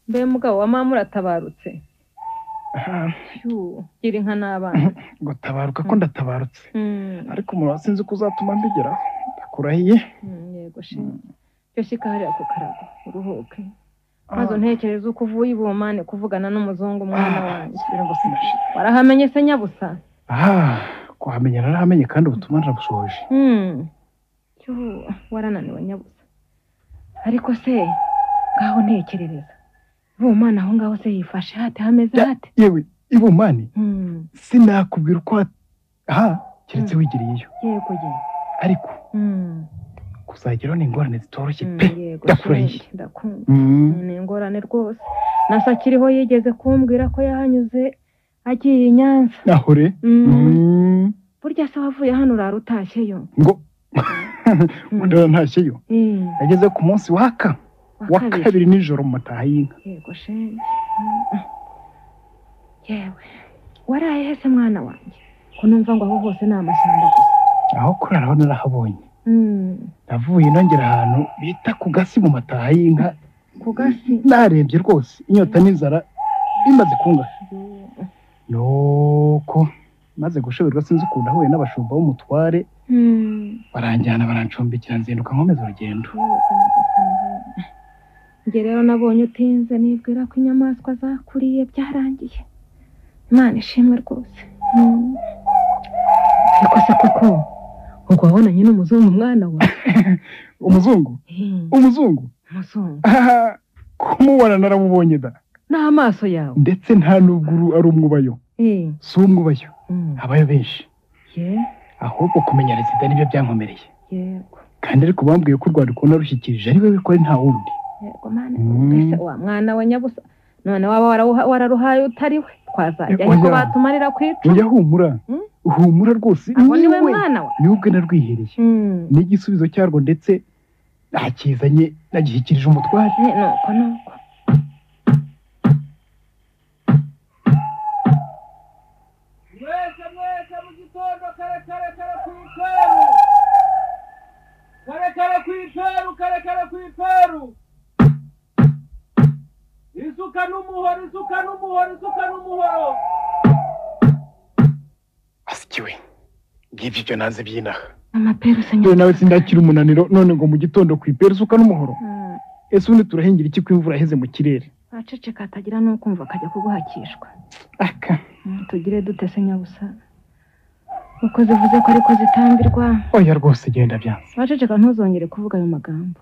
Mbe mugabo wa mama uratabarutse. Gira inka n'abana. Gutabaruka ko ndatabarutse. Ariko umuntu sinzi ko uzatuma mbigeraho. Ndakurahiye. Yego she. Cyo shika hariya ku karago uruhuke. Maze ntekereza uko uvuye ibumane kuvugana n'umuzungu mwana wanjye. Warahamenye se Nyabusa? Kuhamenya narahamenye kandi ubutumwa nabushoje. Warananiwe Nyabusa. Ariko se ngaho ntekerereza. Ibumane aho ngaho se yifashe hate hameze hate? Yewe ibumane. Sinakubwira uko keretse wigiriyeyo. Yego ye. Ariko kuzageraho ni ingorane zitoroshye pe. Ndakurahiye. Ni ingorane rwose. Nasakiriho yigeze kumbwira ko yahanyuze agiye i Nyanza. Nahore. Burya se wavuye hano urarutashyeyo? Ngo Undara ntashyeyo. Yageze ku munsi wa kabiri nijoro mu mataha y'inka. Yego she. Yewe. Waraye hese mwana wanjye? Ko numva ngo aho hose ni amashyamba gusa. Aho kuraraho narahabonye. Navuye nongera ahantu bita ku gasi mu mataha y'inka. Ku gasi? Narembye rwose inyota n'inzara bimaze kunga. Nuko maze gushoberwa sinzi ukuntu ahuye n'abashumba b'umutware. Baranjyana barancumbikira nzinduka nkomeza urugendo. Nge rero nabonye utinze nibwira ko inyamaswa zakuriye byarangiye. Imana ishimwe rwose. Ariko se koko ubwo wabonanye n'umuzungu mwana wa? Umuzungu? Umuzungu? Kumubona naramubonye da. N'amaso yawe? Ndetse nta nubwo ari umwubayo. Si umwubayo. Habayo benshi. Ahubwo kumenya rezida nibyo byankomereye. Yego. Kandi ariko bambwiye ko urwandiko narushyikirije ari we bikore nta wundi. Yego mana. Mbese wa mwana wa Nyabusa none waba wararuhaye utari we twazajya ariko batumarira kwica. Oya humura. Humura rwose. Aho niwe mwana wa? Nubwo narwihereye. N'igisubizo cyarwo ndetse nakizanye nagishyikirije umutware. Nuko. Mwese mu gitondo kare ku iperu. Isuka n'umuhoro. Asikiwe. Ngibyo icyo naze byinaha. Amaperu se Nyabusa. Nawe sindakira umunaniro none ngo mu gitondo ku iperu isuka n'umuhoro. Ese undi turahingira iki ko imvura iheze mu kirere? Aceceka atagira no kumva akajya kuguhakishwa. Tugire dute se Nyabusa? Uko zivuze ko ariko zitambirwa. Oya rwose genda byanze. Aceceka ntuzongere kuvuga ayo magambo.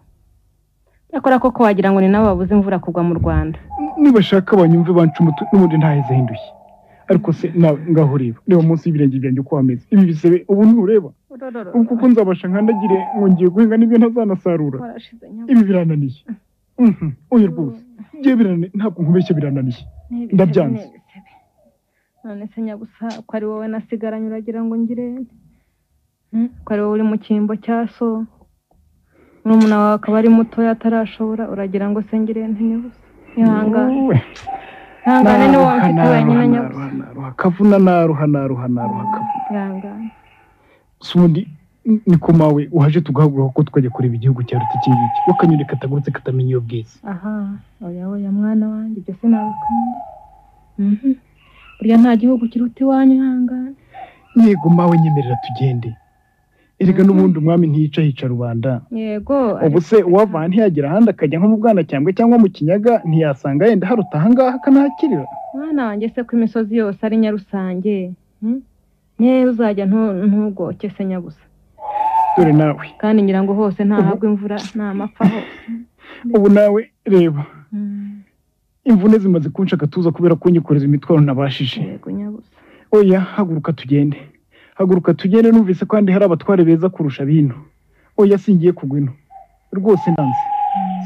Yakora koko wagira ngo ni nabo babuze imvura kugwa mu Rwanda. Nibashaka abanyumve bancumutu n'ubundi ntaheze hindushye. Ariko se ngaho ureba. Reba munsi y'ibirenge byanjye uko hameze. Ibi bisebe ubu ntureba. Kuko nzabasha nkandagire ngo ngiye guhinga n'ibyo ntazanasarura. Ibi birananiye. Oya rwose. Ngiye birananiye ntabwo nkubeshye birananiye. Ndabyanze. None se Nyabusa ko ari wowe nasigaranye uragira ngo ngire ko ari wowe uri mu cyimbo cya so n'umuna wawe akaba ari muto yatarashobora uragira ngo se ngire Nyabusa ihangane ihangane ni wowe mfite wenyine Nyabusa kavuna naruha ihangane sundi niko mawe uhaje tugahagura ko twajya kureba igihugu cya rutikingiki wakanyure katagurutse katamenya iyo bwiza oya mwana wanjye ibyo se nabikunda burya nta gihugu kiruta iwanyu ihangane. Yego mawe nyemerera tugende. Erega n'ubundi umwami ntiyica hica rubanda. Yego. Ubu se uwava ntiyagera ahandi akajya nko mu Bwanacyambwe cyangwa mu Kinyaga ntiyasanga yenda haruta ahangaha akanahakirira. Mwana wanjye se ko imisozi yose ari nyarusange. Niyo uzajya ntugoke se Nyabusa. Dore nawe. Kandi ngira ngo hose ntahabwa imvura nta mapfa hose. Ubu nawe reba. Imvune zimaze kunshaka tuza kubera kunyikoreza imitwaro nabashije. Yego Nyabusa. Oya haguruka tugende numvise kandi hari abatware beza kurusha bino. Oya singiye kugwino. Rwose ndanze.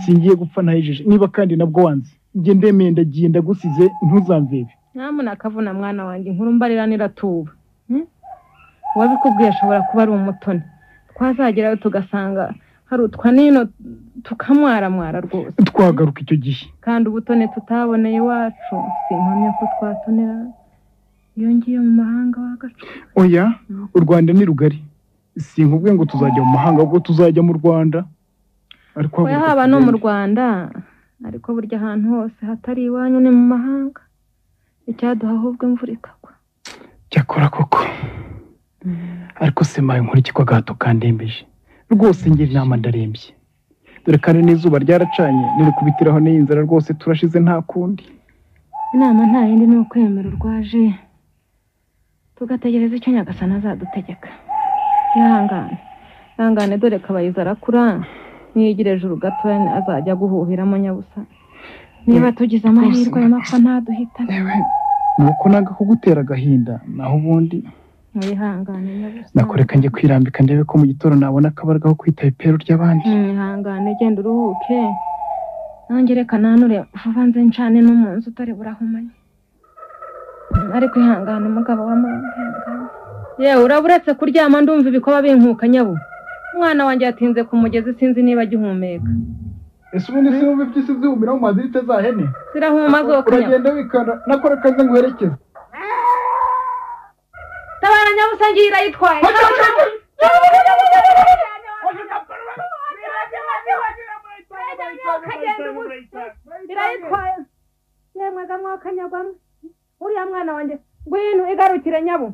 Singiye gupfa nahejeje niba kandi nabwo wanze. Nge ndemeye ndagiye ndagusize ntuzamvebe. Namuna kavuna mwana wanjye inkuru mbariranira tuba. Wabikubwiye ashobora kuba ari umutoni. Twazagerayo tugasanga hari utwanino tukamwaramwara rwose. Twagaruka icyo gihe. Kandi ubutone tutaboneye iwacu simpamya ko twatonera. iyo ngiye mu mahanga wagacu. Oya, u Rwanda ni rugari. Sinkubwiye ngo tuzajya mu mahanga, ubwo tuzajya mu Rwanda. Ariko oya haba no mu Rwanda, ariko burya ahantu hose hatari iwanyu ni mu mahanga. Icyaduha ahubwo imvura ikagwa. Cyakora koko. Ariko se maye nkuri kwa gato kandembeje. Rwose ngira inama ndarembye. Dore kandi n'izuba ryaracanye, niri kubitiraho n'inzara rwose turashize nta kundi. Inama nta yindi ni ukwemera urwaje. Tugategereza icyo Nyagasani azadutegeka. Ihangane dore Kabayiza arakura. Niyigire ejuru gato azajya guhuhiramo nyabusa. Niba tugize amahirwe y'amapfa ntaduhitane. Nuko nanga kugutera agahinda, naho ubundi ihangane nyabusa. Nakoreka njye kwirambika ndebe ko mu gitoro nabona akabarga ko kwita ipero ry'abandi. Ihangane genda uruhuke. Nanjye reka nanure vuba nze ncane no mu nzu utari burahumanye. Ariko ihangane mugabo wa mama. Yewe uraburetse kuryama ndumva ibikoba binkuka nyabo. Umwana wanjye yatinze ku mugezi sinzi niba agihumeka. Ese ubundi se wumva byisi zihumira mu mazirite za hene? Zirahuma zo kunya. Uragenda wikanda nakora kaze nguherekeze. Tabana nyabusa ngira yitwaye. Irayitwaye. Yemwe gamwa kanyagwamo. Uriya mwana wanjye ngwino igarukire nyabo.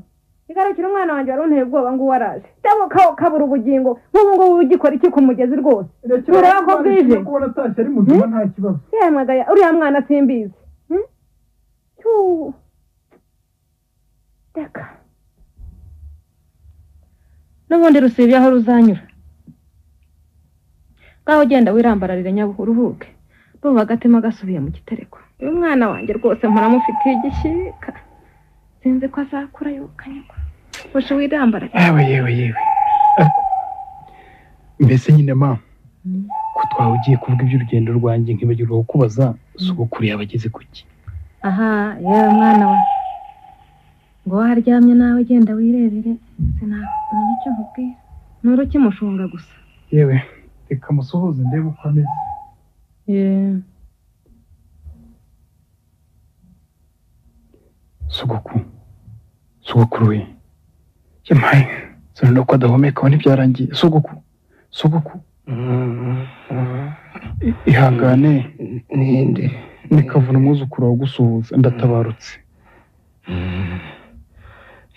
Igarukira umwana wanjye warunteye ubwoba ngo waraje. Tabo kabura ubugingo. Nk'ubu ngo ugikora iki ku mugezi rwose. Ureba ko bwije. Kubona tashye ari muzima nta kibazo. Yemwe gaya uriya mwana simbizi. Deka. N'ubundi rusibye aho ruzanyura. Ngaho genda wirambararire nyabuhu uruhuke. Ndumva agatima gasubiye mu gitereko. Uyu mwana wanjye rwose muramufitiye igishyika. Sinzi ko azakura yukanyagwa. Usho wirambararire. Yewe. Mbese nyine ma. Ko twawugiye kuvuga iby'urugendo rwanjye nkibagirwa kukubaza sogokuru yabageze kuki. Aha, yewe mwana wa. Ngo waryamye nawe genda wirebere. Sinamenye icyo nkubwira. Nuru kimushunga gusa. Yewe, reka musohoze ndebe uko ameze. Sogokuru we. Yamaye, no ko adahumeka wa ntibyarangiye. Sogokuru. Ihangane ninde nikavuna umwuzukuru wawe gusuhuza ndatabarutse.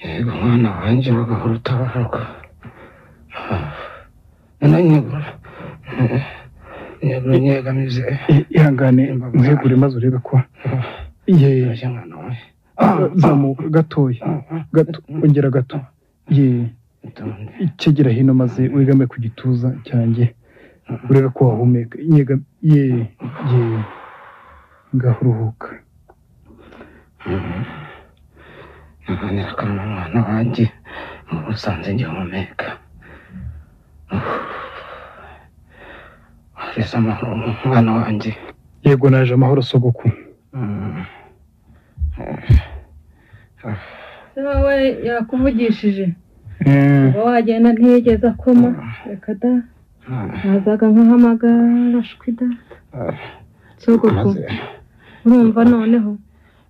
Yego mwana wanjye bagahora utabaruka. Nyegamize. Ihangane muhegure maze urebe ko. Mwana wawe. Zamuka gatoya. Ongera gato. Ikegera hino maze wegame ku gituza cyanjye. Urebe ko wahumeka. Ngahuruhuka. Nganira kana mwana wanjye usanze ngihumeka. Arisa amahoro mwana wanjye. Yego naje amahoro sogokuru. Sawe yakuvugishije. Wagenda ntiyigeze akoma. Reka da. Nazaga nkahamagara shwida. Sogokuru. Urumva noneho.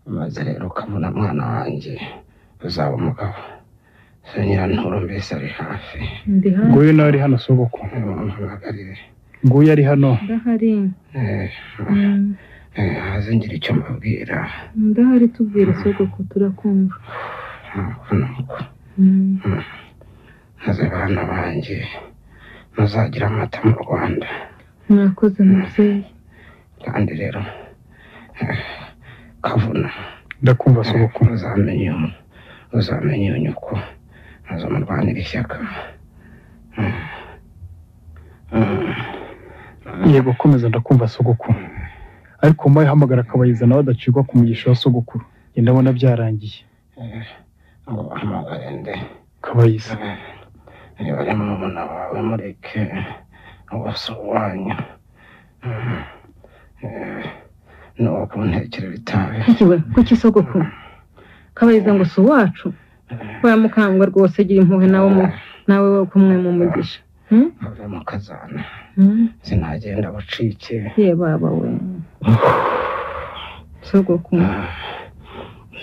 Maze rero ukabona mwana wanjye uzaba umugabo. Senyira nturo mbese ari hafi. Nguyu nawe ari hano sogokuru. Mpamagarire. Nguyu ari hano. Ndahari. Haze ngira icyo mbabwira. Ndahari tubwire sogokuru turakumva. Haze bana banjye muzagira amata mu Rwanda. Mwakoze mubyeyi. Kandi rero Kavuna ndakumva sogokuru. Uzamenye nyuko azamurwanira ishyaka. Yego komeza ndakumva sogokuru. Ariko mbaye hamagara Kabayiza nawe adacirwa ku mugisha wa sogokuru. Ngenda ndabona byarangiye. Ngo hamagare nde Kabayiza. Niba ari murumuna wawe mureke ubuso wanyu. No kuntekera bitabe. Kuki sogokuru? Kabayiza ngo si wacu. Kwa mukangwa rwose gira impuhwe nawe wo kumwe mu mugisha. Ave mu kazana. Sinagenda bucike. Ye baba we. Sogokuru.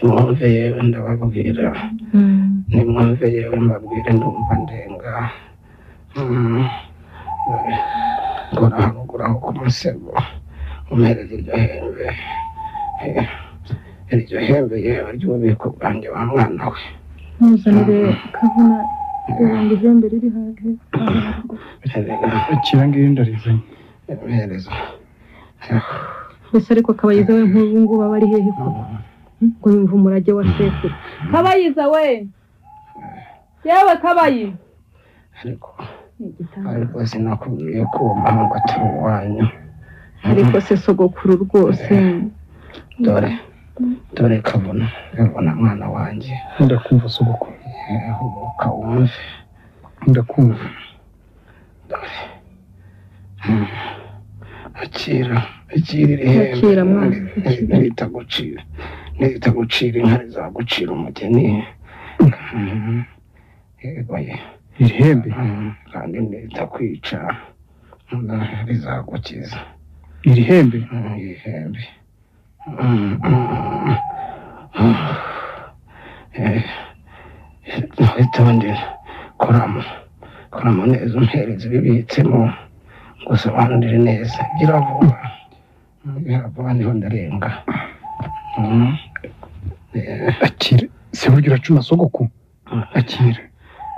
nimwumve yewe ndababwira nimwumve yewe mbabwire ndumva ndenga nguraho ku musego umpereze iryo hembe yewe ry'ububiko bwanjye wa mwana we muzanire Kavuna ngo ihembe riri hage akira ngiri ndarizanye mpereza mbese ariko Kabayiza we nk'ubu ngubu aba ari hehe ko ngo yumva umurage wa sekuru Kabayiza we yewe Kabayi ariko sinakubwiye ko uwo muhango atari uwanyu ariko se sogokuru rwose dore Kavuna mwana wanjye ndakumva sogokuru hubuka wumve ndakumva dore akira ihembe niritagucira inka rizagucira umugeni yegoye iri hembe kandi niritakwica rizagukiza iri hembe itonde koramo neza umpereze bibitsemo gusobanurire neza gira vuba niho ndarenga akira se burya uracuna sogoku akira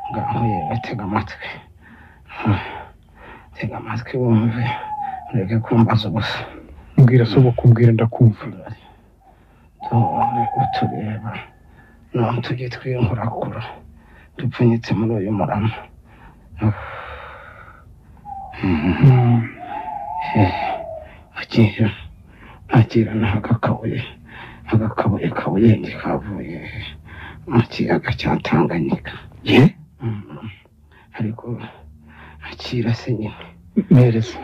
ngaho yewe tega amatwi wumve ureke kumbaza ubusa mbwira sogoku mbwira ndakumva dore utureba none tujye twinkurakura dupfunyitse muri uyu murama akira agakabuye kabuyenge kavuye mu kiyaga cya Tanganyika ariko akira se nyine mpereza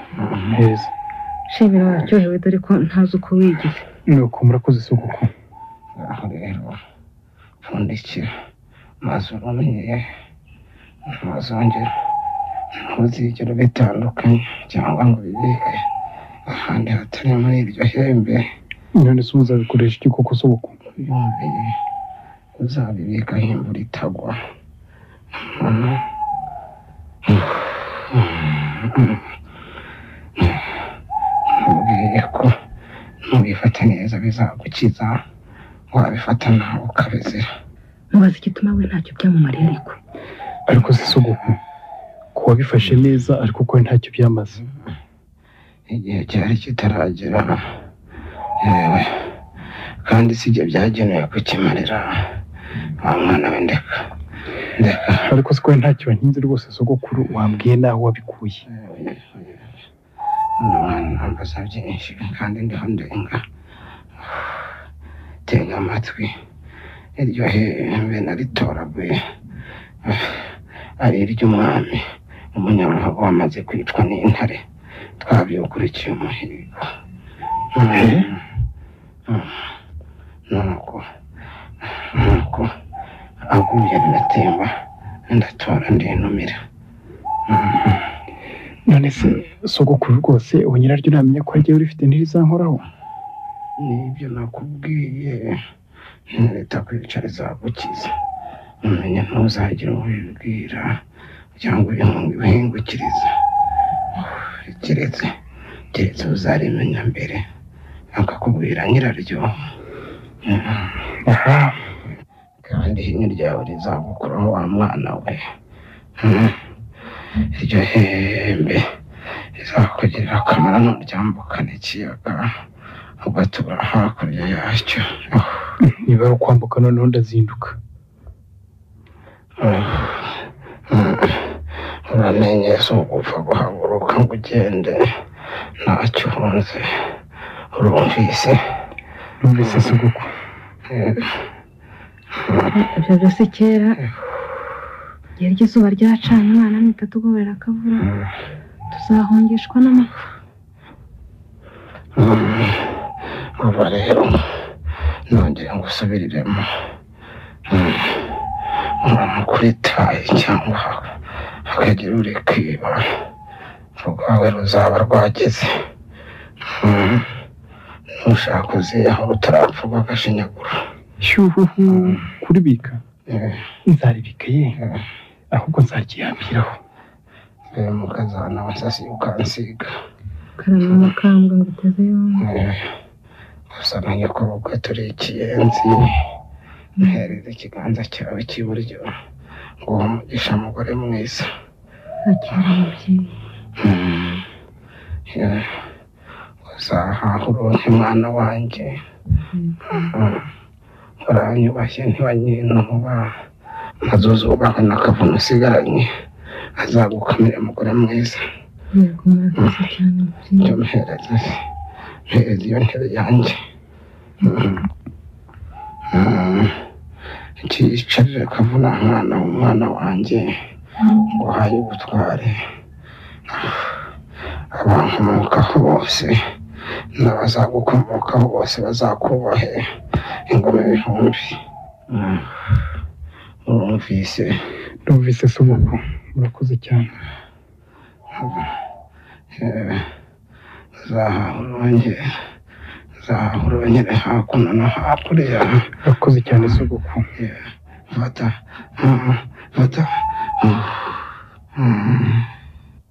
shimira waryohewe dore ko ntazi uko wigize nuko murakoze sogoku aho rero pfundikira maze urumenye ntuzongera ntuzigere bitandukanye cyangwa ngo bibike ahandi hatari muri iryo hembe none se uzabikoresha iki koko sogoku yumviye uzabibikaho imvura itagwa ntubwiye ko nubifata neza bizagukiza wabifata nawe ukabizira mubaza igituma we ntacyo byamumariye ariko se sogoku ko wabifashe neza ariko ko ntacyo byamaze igihe cyari kitaragera yewe kandi si ibyo byagenewe kukimarira wa mwana we ndeka ariko se ko ntacyo wankinze rwose sogokuru wambwiye naho wabikuye umwana ambaza byinshi kandi ndiho ndenga tega amatwi iryo hembe naritoraguye ari iry'umwami umunyamahanga wamaze kwicwa n'intare twabyukurikiye umuhigo nuko aguye biratemba ndatora ndinumira none se sogokuru rwose ubu nyiraryo namenye ko agiye urifite ntirizankoraho nibyo nakubwiye leta kwicara izagukiza umenye ntuzagire ubibwira cyangwa ibihingukiriza keretse uzarimenya mbere akakubwira nyiraryo kandi hinyo ryawe rizagukuraho wa mwana we iryo hembe rizakugirira akamaro nuryambukana ikiyaga ugatura hakurya yacyo niba ari ukwambuka noneho ndazinduka uramenye si ugupfa guhaguruka ngo ugende ntacyo uhunze numvise sogoko ibyo byose kera igihe ry'izuba ryacanye umwana nita tugorera akavura tuzahungishwa n'amapfa ubu rero nongeye ngo usubiriremo kuri tayi cyangwa hakagira uri kwiba urwawe ruzaba rwageze ntushaka uziyaho rutarapfa agashinyaguro shyuhu kuribika nzaribika ye ahubwo nzakiyambiraho mukazana wasasi ukansiga karama amakambwe ngo uteze yombi gusa menye ko ubwo turi ikiyenzi mpereza ikiganza cyawe cy'iburyo ngo umugisha umugore mwiza akira umubyeyi uzahaha uronke mwana wanjye uranyubashye ntiwanyinuba maze uzubahwe n'akavuno usigaranye azagukamira umugore mwiza yego murakoze cyane cyo mpereza iyo ntebe yanjye ikiyicarire akavuna umwana wanjye ngo uhaye ubutware abankomokaho bose n'abazagukomokaho bose bazakubahe ingoma ibihumbi urumvise sobuku murakoze cyane urongere hakuno no hakurya murakoze cyane sobuku fata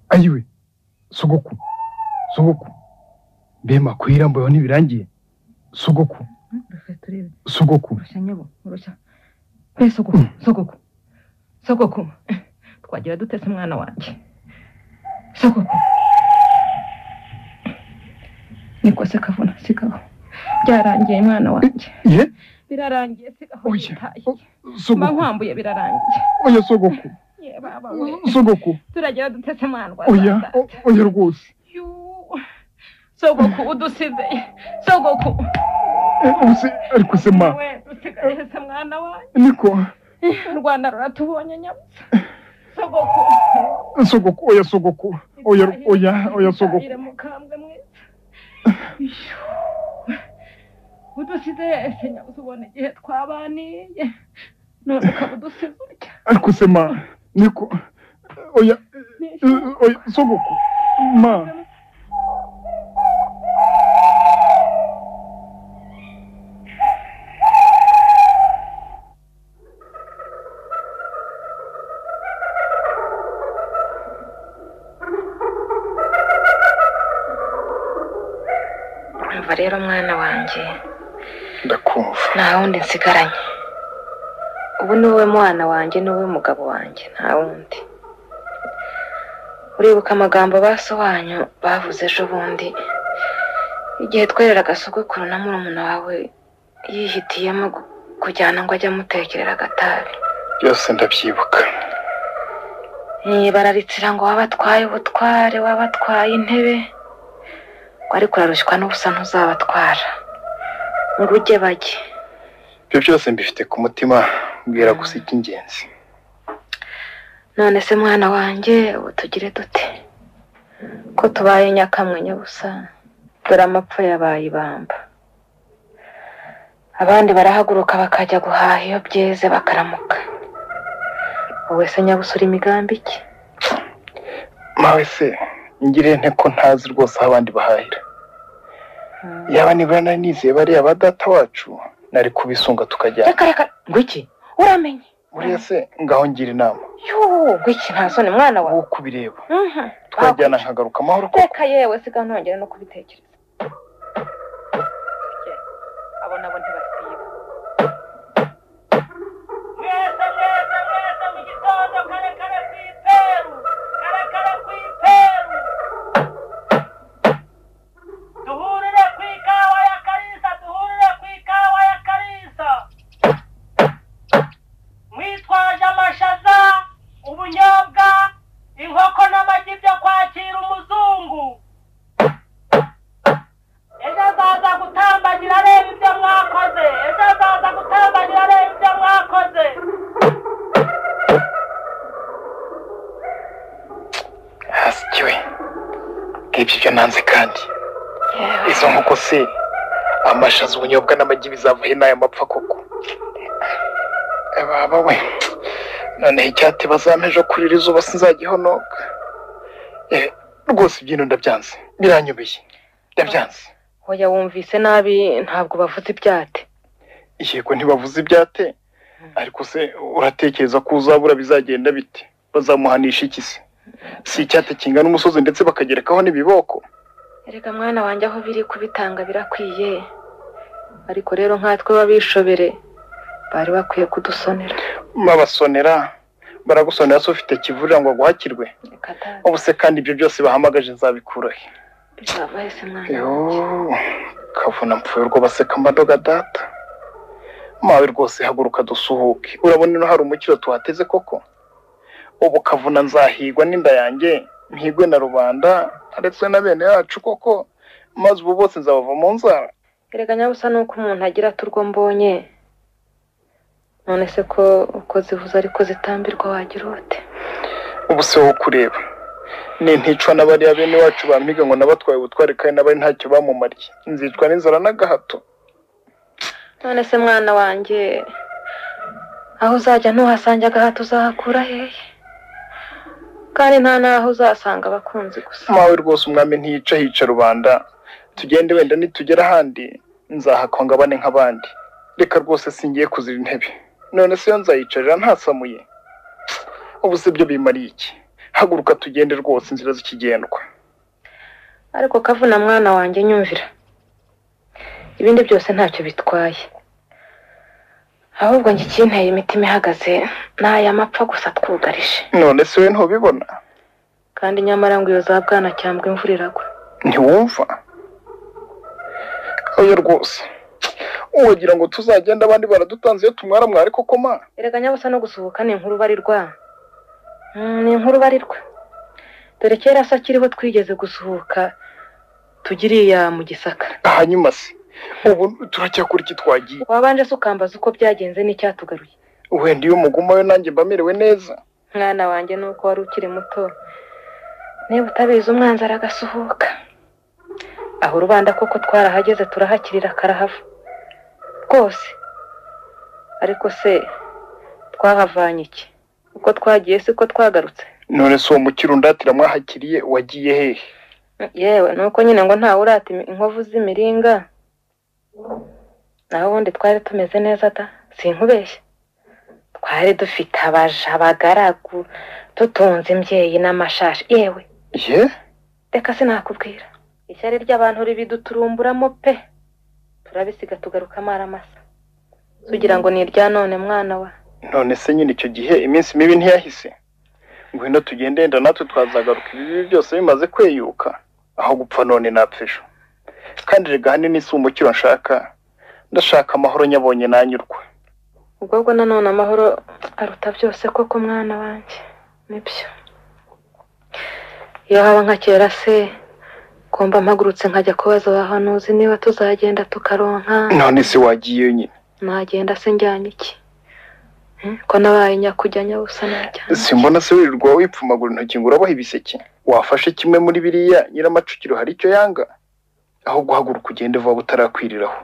ayiwe sogoku mbema kwirambuyeho ntibirangiye sogoku sogoku twagira dutese umwana wanjye sogoku niko se kavuna sigaho byarangiye mwana wanjye birarangiye sigaho mba nkwambuye birarangiye oya sogoku sogoku turagira dutese mwana oya rwose sogoku udusize sogoku ariko se ma dusigaye se mwana wanjye niko u Rwanda ruratubonye nyabutsa sogoku oya sogoku oya sogoku mukambwe mwiza udusize ese nyabutsa ubona igihe twabaniye none ukaba udusize urya ariko se ma niko oya sogoku ma umva rero mwana wanjye ndakumva nta wundi nsigaranye ubu ni wowe mwana wanjye ni wowe mugabo wanjye nta wundi uribuka amagambo baso wanyu bavuze ejo bundi igihe twereraga sogokuru na murumuna wawe yihitiyemo kujyana ngo ajye amutekerera agatabi byose ndabyibuka bararitsira ngo wabatwaye ubutware wabatwaye intebe ariko urarushywa n'ubusa ntuzabatwara ngo ujye bajye ibyo byose mbifite ku mutima mbwira gusa icy'ingenzi none se mwana wanjye ubu tugire dute ko tubaye nyakamwe nyabusa dore amapfa yabaye ibamba abandi barahaguruka bakajya guhaha iyo byeze bakaramuka wowe se nyabusa uri imigambi iki mawe se ngire nte ko ntazi rwose aho abandi bahahira yaba nibura nari nizeye bariya ba data wacu nari kubisunga tukajyana reka ngo iki uramenye buriya se ngaho ngira inama ngo iki nta soni mwana wawe wowe kubireba twajyana nkagaruka amahoro reka yewe siga ntongere no kubitekereza abo nabo ntibakwiye mwese mu gitondo kare ku iperu ku iperu duhurire ku ikawa ya Kalisa mwitwaje amashaza ubunyobwa inkoko n'amagi byo kwakira umuzungu ejo azaza gutambagira areba ibyo mwakoze hasikiwe ibyo nanze kandi izo nkoko se amashaza ubunyobwa n'amagi bizavuye n'aya mapfa koko baba we noneho icyati bazampa ejo kurira izuba sinzagihonoka rwose ibyino ndabyanze biranyobeye ndabyanze hoya wumvise nabi ntabwo bavuze ibyate yego ntibavuze ibyate ariko se uratekereza ko uzabura bizagenda bite bazamuhanisha iki se si icyate kingana umusozi ndetse bakagerekaho n'ibiboko erega mwana wanjye aho biri kubitanga birakwiye ariko rero nkatwe babishobere bari bakwiye kudusonera babasonera baragusonera se ufite kivurira ngo aguhakirwe ubu se kandi ibyo byose bahamagaje nzabikurahe bizabaye se mwana yo kavuna mpfuye rwo baseka amadoga data mawe rwose haguruka dusuhuke urabona ino hari umukiro tuhateze koko ubu kavuna nzahigwa n'inda yanjye mpigwe na rubanda ndetse na bene yacu koko maze ubu bose nzabava mu nzara erega nyabusa nuko umuntu agira turwo mbonye none se ko uko zivuze ariko zitambirwa wagira ute ubu se wo kureba ni nticwa n'abariya bene wacu bampiga ngo nabatwaye ubutware kandi n'abari ntacyo bamumariye nzicwa n'inzara n'agahato none se mwana wanjye aho uzajya ntuhasange agahato uzahakura hehe kandi nta n'aho uzasanga abakunzi gusa mawe rwose umwami ntiyica hica rubanda tugende wenda nitugera ahandi nzahakonga bane nk'abandi reka rwose singiye kuzira intebe none se yo nzayicarira ntasamuye ubu se byo bimariye iki haguruka tugende rwose inzira zikigendwa ariko kavuna mwana wanjye nyumvira ibindi byose ntacyo bitwaye ahubwo njye ikinteye imitima ihagaze n'aya mapfa gusa twugarije none se we ntubibona kandi nyamara ngo iyo za bwana cyangwa imvura iragwa ntiwumva oya rwose uwagira ngo tuzagenda abandi baradutanze iyo tumwara mwari koko ma erega nyabusa no gusuhuka ni inkuru barirwa ni inkuru barirwa dore kera se akiriho twigeze gusuhuka tugiriya mu Gisaka hanyuma se ubu turacyakora iki twagiye wabanje se ukambaza uko byagenze n'icyatugaruye wenda iyo mugumayo nanjye mbamerewe neza mwana wanjye nuko wari ukiri muto niba utabizi umwanzi aragasuhuka aho rubanda koko twarahageze turahakirira karahava rwose ariko se twahavanye iki uko twagiye siko twagarutse none se uwo mukiro ndatira mwahakiriye wagiye hehe yewe nuko nyine ngo ntawe urata inkovu z'imiringa naho ubundi twari tumeze neza da sinkubeshya twari dufite abaja abagaragu tutunze imbyeyi n'amashashi yewe ye reka sinakubwira ishyari ry'abantu ribiduturumburamo pe turabisiga tugaruka amaramasa kugira ngo ni irya none mwana wa none se nyine icyo gihe iminsi mibi ntiyahise ngwino tugende wenda natwe twazagaruka ibi byose bimaze kweyuka aho gupfa none napfa ejo kandi rega hanini si umukiro nshaka ndashaka amahoro nyabonye nanyurwa ubwo nanone amahoro aruta byose koko mwana wanjye nibyo iyo haba nka kera se kumba mpagurutse nkajya kubaza abahanuzi niba tuzagenda tukaronka none se wagiye nyine nagenda se njyanye iki ko nabaye nyakujya nyabusa najyana simbona se wirirwa wipfumagura intoki ngo urabaha ibiseke wafashe kimwe muri biriya nyiramacukiro hari icyo yanga aho guhaguruka ugende vuba butarakwiriraho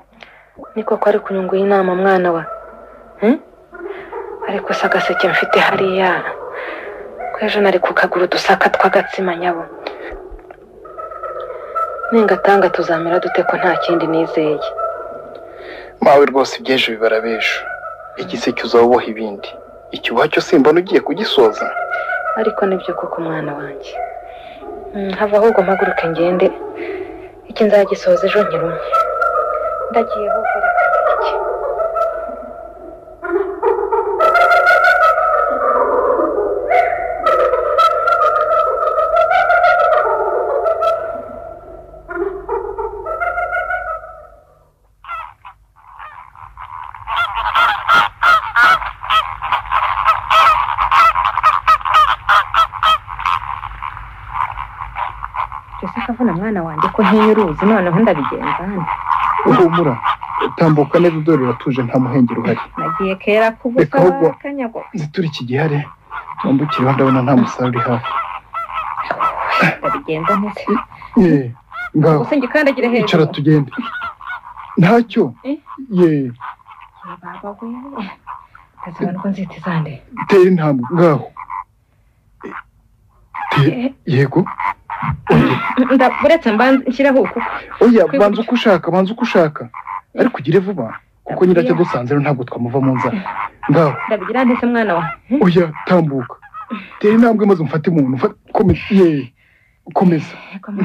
niko ko ari kunyunguye inama mwana wa ariko se agaseke mfite hariya ko ejo nari kukagura udusaka tw'agatsima nyabo ningatanga tuzamera dute ko nta kindi nizeye mawe rwose iby'ejo bibara b'ejo igiseke uzaboha ibindi icyubaha cyo simbona ugiye kugisoza ariko nibyo koko mwana wanjye hava ahubwo mpaguruke ngende iki nzagisoza ejo nkirumye ndagiye ahubwo reka iki kavuna mwana wanjye ko ntinyuruzi noneho ndabigenza hano uhumura tambuka neza dore uratuje nta muhengeri uhari nagiye kera kubusa kanyago zitura iki gihare twambukire ndabona nta musaruro uri hafi ndabigenza neza ngaho gusa ngikandagire hejuru icara tugende ntacyo baba we kazibana ko nzitizande tera intambwe ngaho yego buretse mbanza nshyiraho uku oya banza uko ushaka ariko ugire vuba kuko nyiracyo dusanze rero ntabwo twamuva mu nzara ngaho ndabigira ndetse mwana wa oya tambuka tera intambwe maze umfate umuntu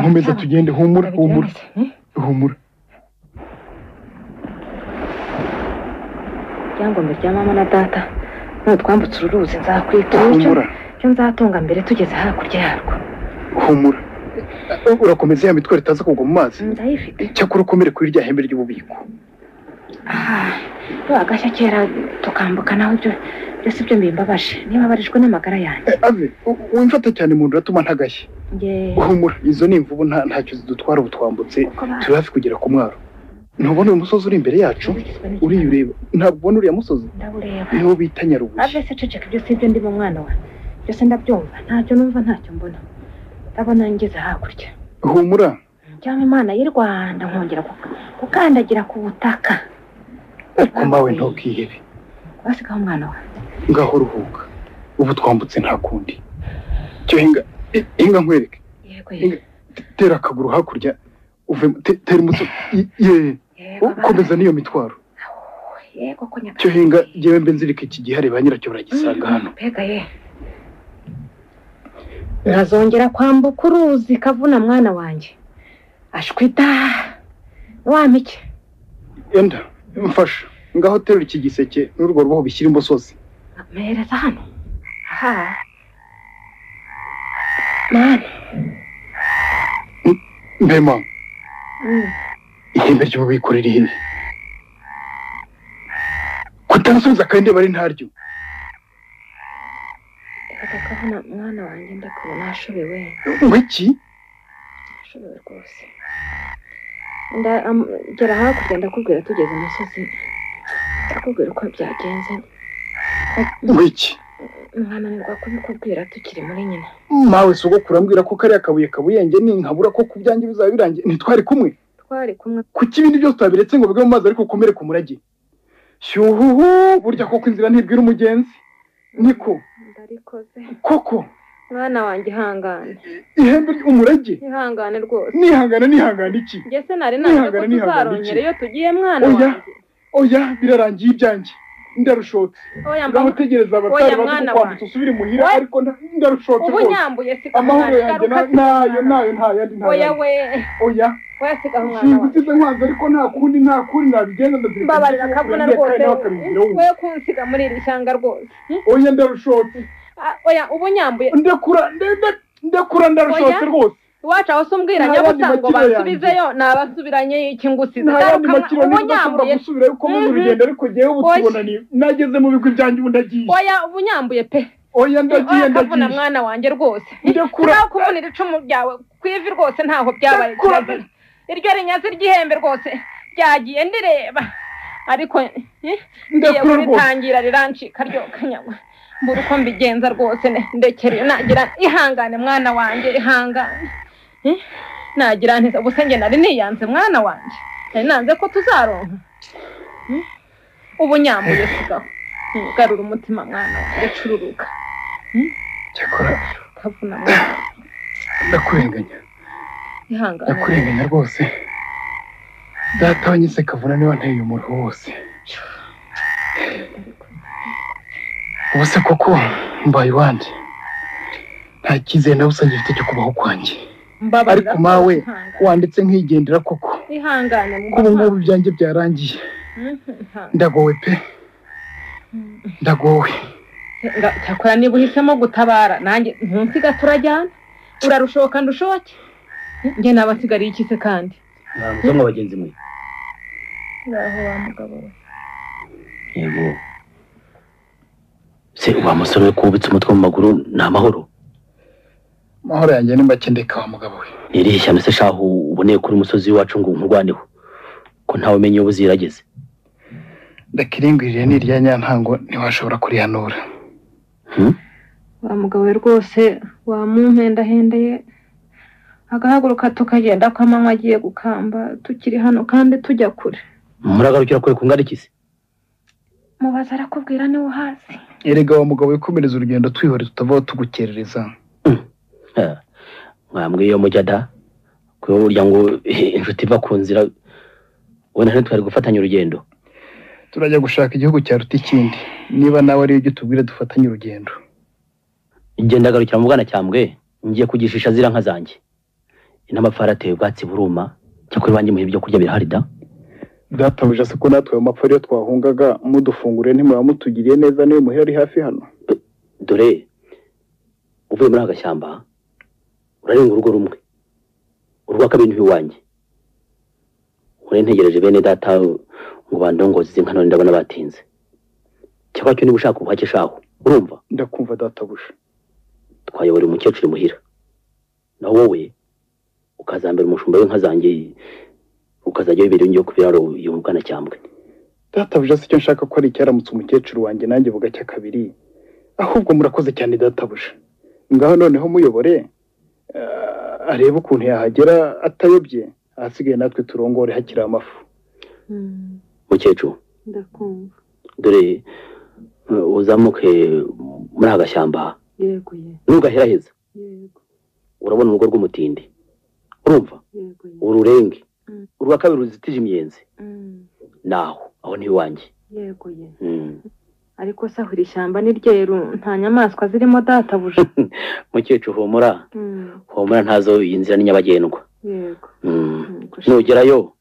komeza tugende humura cyangwa rya mama na data nutwambutse uruzi nzakwitura cyo nzatunga mbere tugeze hakurya yarwo humura urakomeza ya mitwaro itaza kugwa mu mazi ndayifite cyakora ukomere kuri rya hembe ry'ububiko agashya kera tukambuka naho ibyo byose ibyo mbimbabaje niba barijwe n'amagara yanjye ave wimfata cyane mu nda atuma ntagashye humura izo ni imvubu ntacyo zidutwara ubu twambutse turi hafi kugera ku mwaro ntubona uyu musozi uri imbere yacu uriya ureba ntabwo ubona uriya musozi ndawureba niwo bita Nyarubuye ave se ceceka ibyo sibyo ndi mu mwana wa byose ndabyumva ntacyo numva ntacyo mbona ndabona ngeze hakurya humura cyangwa Imana y'u Rwanda nkongera gukandagira ku butaka ariko mawe ntukihebe wasigaho umwana wa ngaho ruhuka ubu twambutse nta kundi cyo hinga nkwereke yego tera akaguru hakurya uve tera umuso komeza niyo mitwaro yego ko cyo hinga jewe mbe nzirika iki gihare ba nyiracyo baragisanga hano pega ye nazongera kwambuka uruzi kavuna mwana wanjye ashwita wamike enda mfasha ngaho terura iki giseke n'urwo rubaho bishyira imbosozi mereza hano mwana mbema ihembe ry'ububiko riri hehe kutansubiza kandi bari ntaryo kavuna mwana wanjye ndakubona ashobewe iki ashobewe rwose gera hakurya ndakubwira tugeze umusozi ndakubwira uko byagenze iki nkananirwa kubikubwira tukiri muri nyina mawe sogokuru ambwira ko kariya kabuye kabuyenge ninkabura ko ku byanjye bizaba birangiye ntitwari kumwe kuki ibindi byose twabiretse ngo bigwe mu mazi ariko ukomere ku murage shyuhuhu burya koko inzira ntibwira umugenzi niko ndarikoze koko mwana wanjye ihangane ihembe umurage ihangane rwose nihangane iki njye se nari nawe ko tuzarongera iyo tugiye mwana wanjye oya birarangiye ibyanjye ndarushotse ngaho tegereza abatari bazi kwambutsa usubire muhira ariko ndarushotse ubu nyambuye sika amahoro yanjye nayo nta yandi nta oya oya sigaho umwana wawe singusize nkwanze ariko nta kundi nabigenza ndazirika mbabarira kavuna rwose we kunsiga muri iri shyanga rwose oya ndarushotse oya ubu nyambuye ndakura ndarushotse rwose iwacu aho se umbwira nyabusango bansubizeyo nabasubiranye iki ngusize ubu nyambuye gusubira yuko mu rugendo ariko jewe ubu tubonaniye nageze mu bigwi byanjye ubu ndagiye oya ubu nyambuye pe oya ndagiye kavuna mwana wanjye rwose ndakura kubonera icumu ryawe kwivi rwose ntaho byabaye iryo rinyazi ry'ihembe rwose ryagiye ndireba ariko ngiye kuritangira rirancika ryo kanyagwa mbura uko mbigenza rwose ndekere nagira ihangane mwana wanjye ihangane nagira nti ubuse nge nari niyanze mwana wanjye nari nanze ko tuzaronka ubu nyambuye sigaho garura umutima mwana wanjye cururuka cyakora kavuna mwana ndakurenganya ihangane ndakurenganya rwose data wanyise kavuna niba nteye umuruho wose ubuse koko mbaye iwandi nta cyizere nawe usanga ifite cyo kubaho kwanjye ariko mawe wanditse nk'igendera koko ihangane kuba ngubu ibyanjye byarangiye ndagowe pe ndagowe cyakora niba uhisemo gutabara nanjye ntunsiga turajyana urarushoka ndushoke njye nabasigariye iki se kandi ntabwo mwa bagenzi mwe ngaho wa mugabo we yego se wa musore kubitsa umutwe mu maguru ni amahoro amahoro yanjye ni make ndeka wa mugabo we irihe shyamba se shahu uboneye kuri umusozi wacu ngo nkurwaneho ko ntawe umenye ubu zirageze ndakiringwirire n'irya nyantango ntiwashobora kurihanura wa mugabo we rwose wamumpendahindeye agahaguruka tukagenda ko amanywa agiye gukamba tukiri hano kandi tujya kure muragarukira kure kungana iki se mubaza arakubwira niwe hasi erega wa mugabo we komereza urugendo twihore tutavaho tugukerereza mwambwiye iyo mujya da kuko burya ngo inshuti iva ku nzira wowe ntitwari gufatanya urugendo turajya gushaka igihugu cyaruta ikindi niba nawe ari ibyo tubwire dufatanye urugendo Igenda garukira mu bwana cyambwe ngiye kugishisha zira nka zanjye inamapfara ateye ubwatsi buruma cyakuri banjye muhe ibyo kurya birahari da databuja se ko natwe mu mapfa yo twahungaga mudufungure ntimura mutugiriye neza niyo muhera ari hafi hano dore uvuye muri agashyamba urarenga urugo rumwe urwa kabiri ntiwanjye ntegereje bene data ngo bandongoze inka none ndabona batinze cyangwa cyo niba ushaka ubuhake shaho urumva ndakumva databuja twayobora umukecuru muhira naho wowe ukazambera umushumba w'inka zanjye ukazajya wibera ingiyo kubiraro iyo bwana cyambwe databuja se cyo nshaka ko ari icyaramutse umukecuru wanjye nanjye vuga cya kabiri ahubwo murakoze cyane databuja ngaho noneho muyobore arebe ukuntu yahagera atayobye ahasigaye natwe turongore hakiri amafu mukecuru ndakumva dore uzamuke muri agashyamba yego ntugaheraheza yego urabona urugo rw'umutindi urumva ururenge urwa kabiri ruzitije imiyenzi naho aho ni iwanjye yego ariko se aho iri shyamba ni ryeru nta nyamaswa zirimo databuja mukecuru humura ntazo inzira ni nyabagendwa yego nugerayo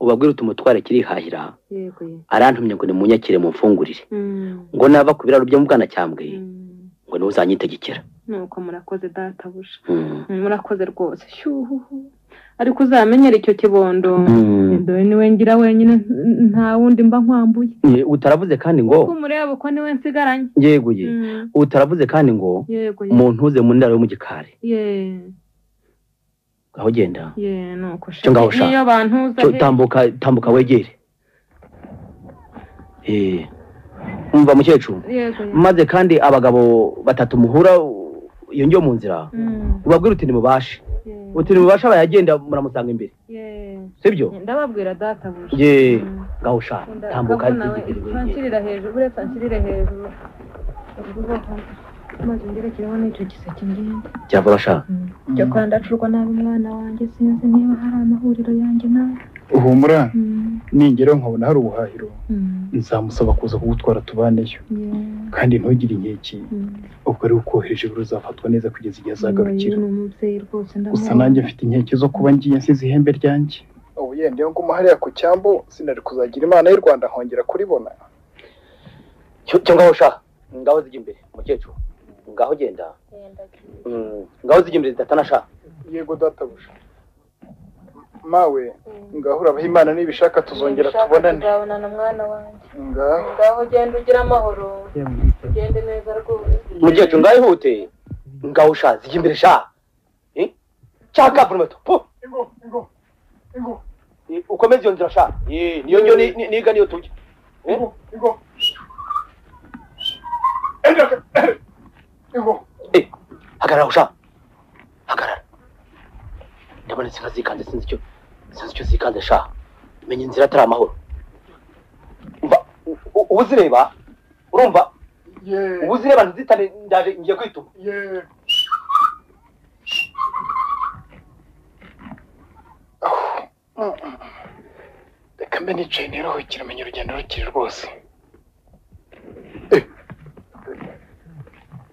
ubabwire utumutware kirihahira yego arantumye ngo nimunyakire mu mfungurire ngo nava ku biraro byo mu bwana cyambwe ngo niwe uzanyitegekera nuko murakoze databuja murakoze rwose shyuhu ariko uzamenyera icyo kibondo dore niwe ngira wenyine nta wundi mba nkwambuye utaravuze kandi ngo umureba uko niwe nsigaranye yego utaravuze kandi ngo umuntu uze mu ndaro yo mu gikari aho genda nuko cyo ngaho sha niyo bantuza cyo tambuka wegere umva mukecuru maze kandi abagabo batatu muhura iyo njyo mu nzira ubabwire uti nimubashe uti nimubashe bayagenda muramusanga imbere sibyo ndababwira databuja ngaho sha tambuka nshirira hejuru uretse nshirire hejuru maze ngerekereho n'icyo giseke ngende cyavura sha cyo kwandacurwa nabi umwana wanjye sinzi niba hari amahuriro yanjye nawe uhumura ningeraho nkabona hari ubuhahiro nzamusaba kuza kugutwara tubaneyo kandi ntugire inkeke ubwo ari ukohereje uzafatwa neza kugeza igihe azagarukira gusa nanjye mfite inkeke zo kuba ngiye nsize ihembe ryanjye ubu yenda iyo nguma hariya ku cyambu sinari kuzagira imana y'u Rwanda nkongera kuribona cyo ngaho sha ngaho zijya imbere mukecuru ngaho genda ngaho zijya imbere zidatana sha yego databuja mawe ngaho urabaha imana nibishaka tuzongera tubonane nzabonana mwana wanjye ngaho genda ugira amahoro ugende neza rwose mukecuru ngaho ihute ngaho sha zijya imbere sha cyaka brumeto ukomeze iyo nzira sha niyo njyo niga niyo tujya hagarara sha hagarara ndabona inka zikanze sinzi icyo zikanze sha menya inzira atari amahoro ubu zireba urumva ubu zireba ntizitane ndaje ngiye kwituma reka mbe nicaye niruhukire menya urugendo rukiri rwose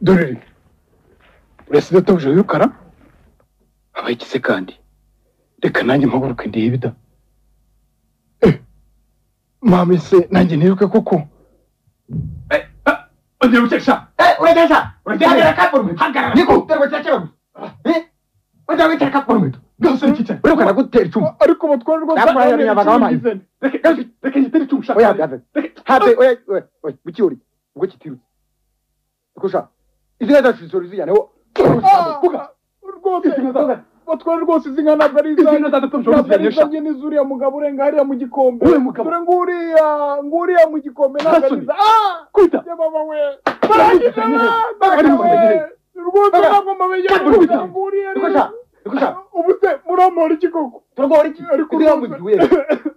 dore uretse databuja y'urukara abayigize kandi reka nanjye mpaguruke ndebe da mama se nanjye niruke koko ugiye gukesha urageza urageza kapurume hagarara niko terwa cyacyo ujya witera kapurume gase cyane urukana gutera icumu ariko batwara rwose nakwaya abagabo reka gitera icumu shaka oya habe oya bikiyori ubwo kitirutse ukosha izina zacu zoriziya naho rwose batwara rwose izi nka ntabwo ari izanjye n'izuriya mugabo urenga hariya mu gikombe dore nguriya mu gikombe ntabwo ari kwita yababa we rwose ntabwo mamenye nguriya ubu se muramora iki koko turagora iki ariko uriya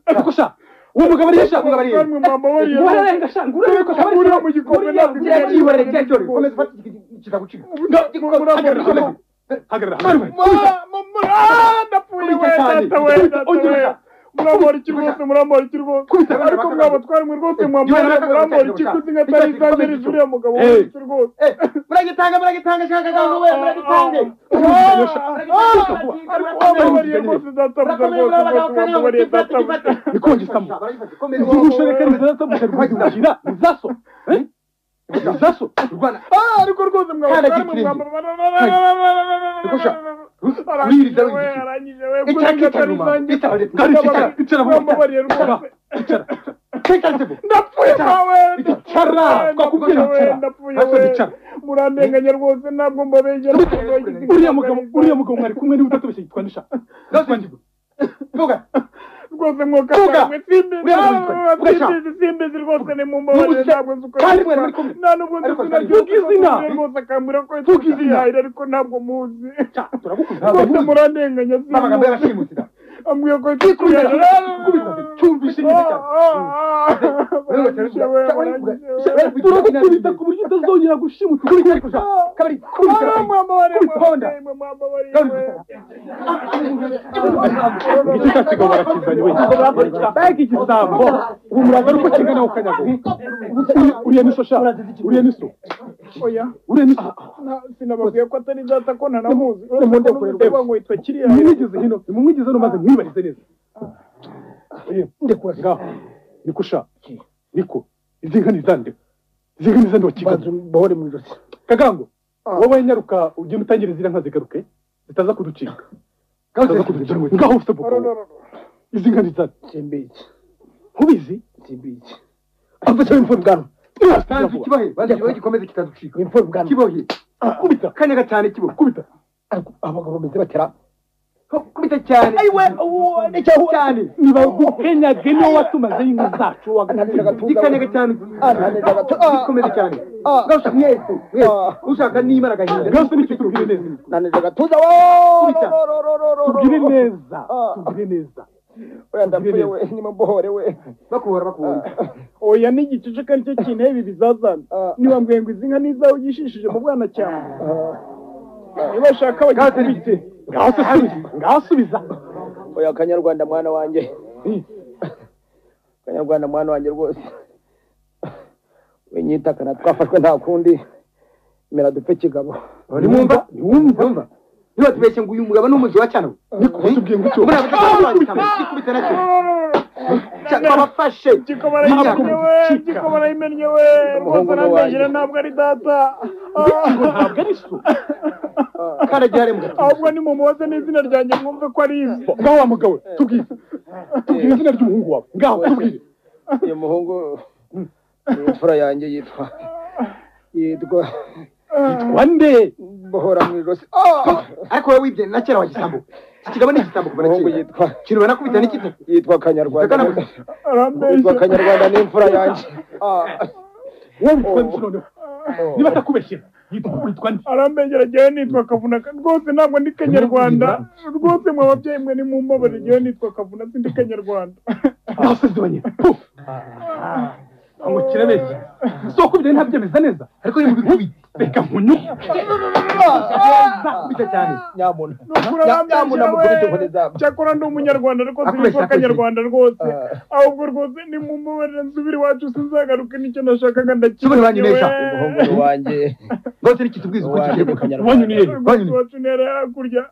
ariko sha uwo mugabo ari yashaka mugabo ari yemwe mama we nguriya sha nguriya mu gikombe ntabwo cyibare cyacyo komeza fata kizagucika hagarara ndapfuye we muramora iki rwose muramora iki rwose ariko mwaba twari mwe rwose muramora iki kuzi nka tari zanjye zuriya mugabo iki rwose muragitanga shaka gaho we muragitange wabariye rwose databuja rwose wabariye databuja nikongisamo umusherekaniza databuja rwagira zaso zaso rwana ariko rwose mwaba twari mwe Arangije murandenganya rwose ntabwo mbabegera uriya mugabo mwari kumwe niwe utatubeshye yitwanisha rwose mwokatamwe simbizi rwose ni mumbabarire ntabwo nzi uko nta nubwo nzi izina ryose rwose akambwira ko yitwizihahira ariko ntabwo muzi rwose murandenganya simbizi ambwiye ko yitwizihahira cyumvishe neza cyane turakubita ku buryo utazongera gushimuta kabari iki cyatsi barakizanye we bagi igisambo ubu muraza uko kingana ukanyago uriya niso sha uriya niso oya uriya niso sinababwiye ko atari data ko ntanamuzi umuntu kureba ngo yitwa kiriya mwigeze hino mumwigeze no maze mwibarize neza ndekura ngaho niko sha niko izinga nizande wakigaza bahore mu ijosi kagango wowe nyaruka ugenda utangira zira nka zigaruke zitaza kuducika ngaho ufite boko izinga nizande simbizi ubizi simbizi afite imfuru bwana kandi kibahe bagiye gikomeze kitaducika imfuru bwana kibahe kubita kanyaga cyane kibo kubita abagabo bameze batera kubita cyane ayiwe necyo cyane niba gukenyage niyo watumaze inka zacu waganiraga cyane gikomeze cyane gausa mwese ushaka n'imana gahinda gausa nicyo tubwire neza nanezaga tuza tubwire neza oya ndapfuye we nyuma mbohore we bakuhora oya n'igicucu kandi cyo kintu ibi bizazana niwambwiye ngo izinka nizawe ugishishije mu bwana cyane niba shaka bagikubite ngaho subiza oya kanyarwanda mwana wanjye kanyarwanda mwana wanjye rwose wenyitakana twafashwe nta kundi mera dupfe kigabo nimwumva niba tubeshye ngo uyu mugabo n'umuzi wa cyane niko tubwiye ngo icyo gikubita nacyo twabafashe gikobara imennye we rwose nandegera ntabwo ari data ntabwo ari so karagihare mu gatuza ahubwo ni mumubaze n'izina ryanjye mwumve ko ari izi ngaho wa mugabo tubwire izina ry'umuhungu wawe ngaho tubwire uyu muhungu imfura yanjye yitwa nde bohora mu ijosi ariko wowe wibye na kera wagisambo ikigabo ni igisambo kuva na kera yitwa kintu banakubita n'ikite yitwa kanyarwanda yitwa kanyarwanda n'imfura yanjye wowe witwa none niba atakubeshyera yitwa nde arambengera jyewe nitwa kavuna rwose ntabwo ndi kanyarwanda rwose mwe ababyeyi mwe ni mu mbabare jyewe nitwa kavuna sindi kanyarwanda abasezeranye ngo kirabeshye soko bide ntabyemeza neza ariko ni bikubita reka nkunyuke bita cyane nyamuna mukubite nkone zabo cyakora ndi umunyarwanda ariko sinitwa kanyarwanda rwose ahubwo rwose ni mu mubare nsubira iwacu sinzagaruke nicyo nashakaga ndakibaye umuhungu wanjye rwose ni kitubwiza uko kiri mu kanyarwanda wacu nera hakurya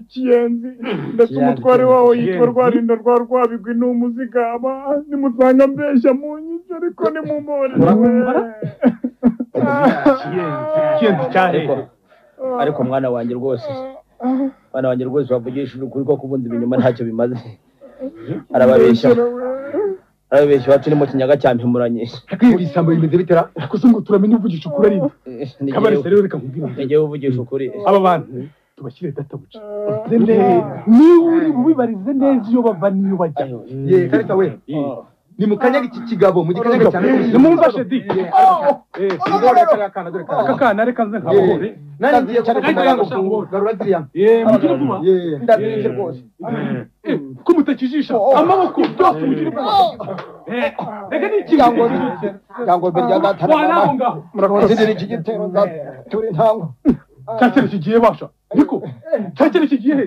kiyenzi ndetse umutware wawo yitwa rwarindo rwa rwabigwi ni umuzigama nimusanga mbeshya mu nyinshi ariko ni mu mubare kiyenzi cyane ariko mwana wanjye rwose wavugishije ukuri ko kubunza ibinyoma ntacyo bimaze arababeshya iwacu ni mu kinyaga cya mpimuranye akwiye isambo bimeze bitera kuko ngo turamenya uvugisha ukuri ari kabarese rero reka nkubwire ngiye uvugisha ukuri aba bantu tubashyire databuja niba uri bubibarize neza iyo bava niyo bajya ye karita we ni mukanyaga iki kigabo mu gikanyaga cyane nimumfashe di aka kana reka nze nkabore nari cyane ngo garura diriya mugire vuba ndabije rwose ko mutakijisha amaboko byose mugire reka ni ikigango cyangwa berya gatana murakoze iki gitero turi ntango cyakene kigiye basha niko cyakene kigiye he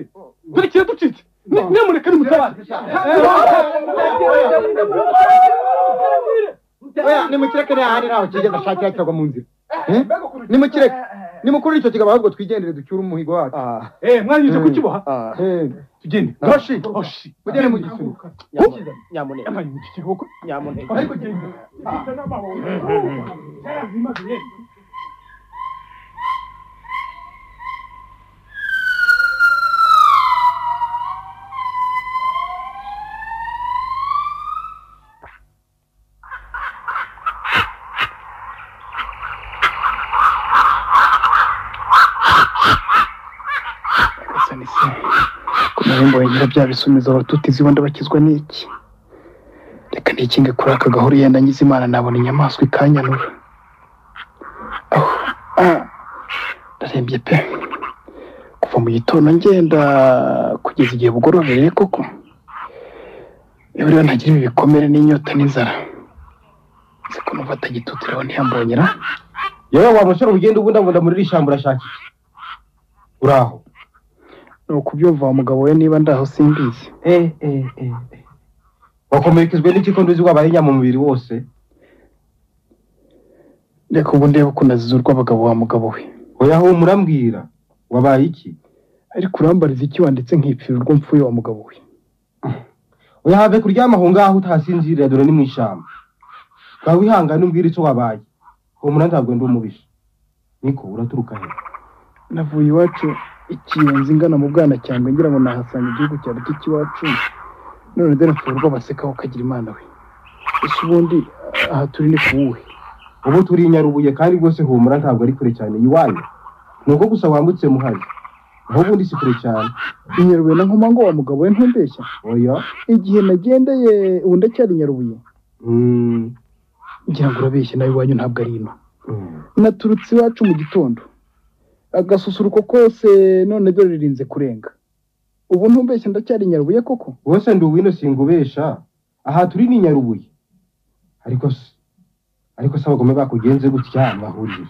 dore kiye ducitse Nemureke nimutabaze. Oya nimukireke n'ahandi naho kigenda shakira cyagwa mu nzira. Nimukireke. Nimukuru icyo kigaba ahubwo twigendere ducyura umuhigo wacu. Mwanyuze kukiboha. Tugende. Hoshi. Mugende mu gisunuka. Nyamuneka. Nyamuneka. Ariko genda. Kumahembo yingira bya bisumizo abatutizi bonda bakizwa n'iki. Reka nikinge kuri aka gahuru yenda nyize Imana nabona inyamaswa ikanyanura. Ndarembye pe. Kuva mu gitondo ngenda kugeza igihe bugorobereye koko. Rero ntagira ibikomere n'inyota n'inzara. Siko numva atagitutiraho ntiyambonyera. Yewe wa musore ugenda ubunda muri rishambura shaki. Uraho. No kubyumva umugabo we niba ndaho simbizi. Wakomerekezwe n'ikikondozi w'abahenya mu mubiri wose. Reka ubu ndebe kunazizurwa abagabo wa mugabo we. Oya ho murambwira wabaye iki? Ariko urambariza iki wanditse nk'ipfiro rwo mpfuye wa mugabo we. Oya have kuryama aho ngaho utasinzirira dore ni mu ishamba. Ba wihangana umbwira icyo wabaye. Ho murantabwe ndi umubisha. Niko uraturuka he? Navuye iwacu ikiyenzi ingana mu bwana cyangwa ngira ngo nahasanga igihugu cyawe cy'iwacu. None dore mfurwa baseka ukagira Imana we. Ese ubundi aha turi ni kuwe. Ubu turi Nyarubuye kandi rwose humura ntabwo ari kure cyane iwanyu. Nuko gusa wambutse muhazi. Aho ubundi si kure cyane. Nyarubuye na nkoma ngo wa mugabo we ntumbeshya. Oya. Igihe nagendeye ubu ndacyari Nyarubuye. Ngira ngo urabeshye nawe iwanyu ntabwo ari ino. Naturutse iwacu mu gitondo. Agasusuruko kose none dore ririnze kurenga. Ubu ntumbeshye ndacyari Nyarubuye koko. Wose ndi uwino singubesha. Aha turi ni Nyarubuye. Ariko sabagome bakugenze gutya bahuriye.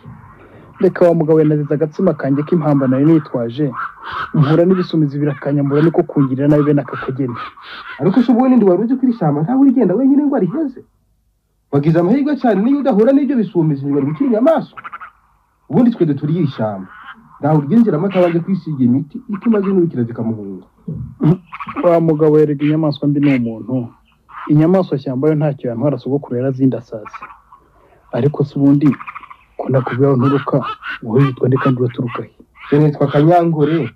Reka wa mugabo naziza agatsima kanjye k'impamba nari nitwaje. Mpura n'ibisumizi birakanyambura niko kungirira nawe bene akakogene. Ariko ubundi ndi waruzi kuri shamba nta uri genda wenyine ngo ari heze. Wagize amahirwe cyane niyo udahura n'ibyo bisumizi bari gukinya amaso. Ubundi twe duturiye ishamba. Ndaho uryenjera amata waje kwisiga imiti itumaze n'ubikira zikamuhunga. Wa mugabo yerega inyamaswa mbi n'umuntu. Inyamaswa cyamba yo ntacyo yantwara sogokuru yarazindasaze. Ariko se ubundi ko nakubyaho nturuka wowe yitwa nde kandi uraturuka he? Nitwa Kanyangore.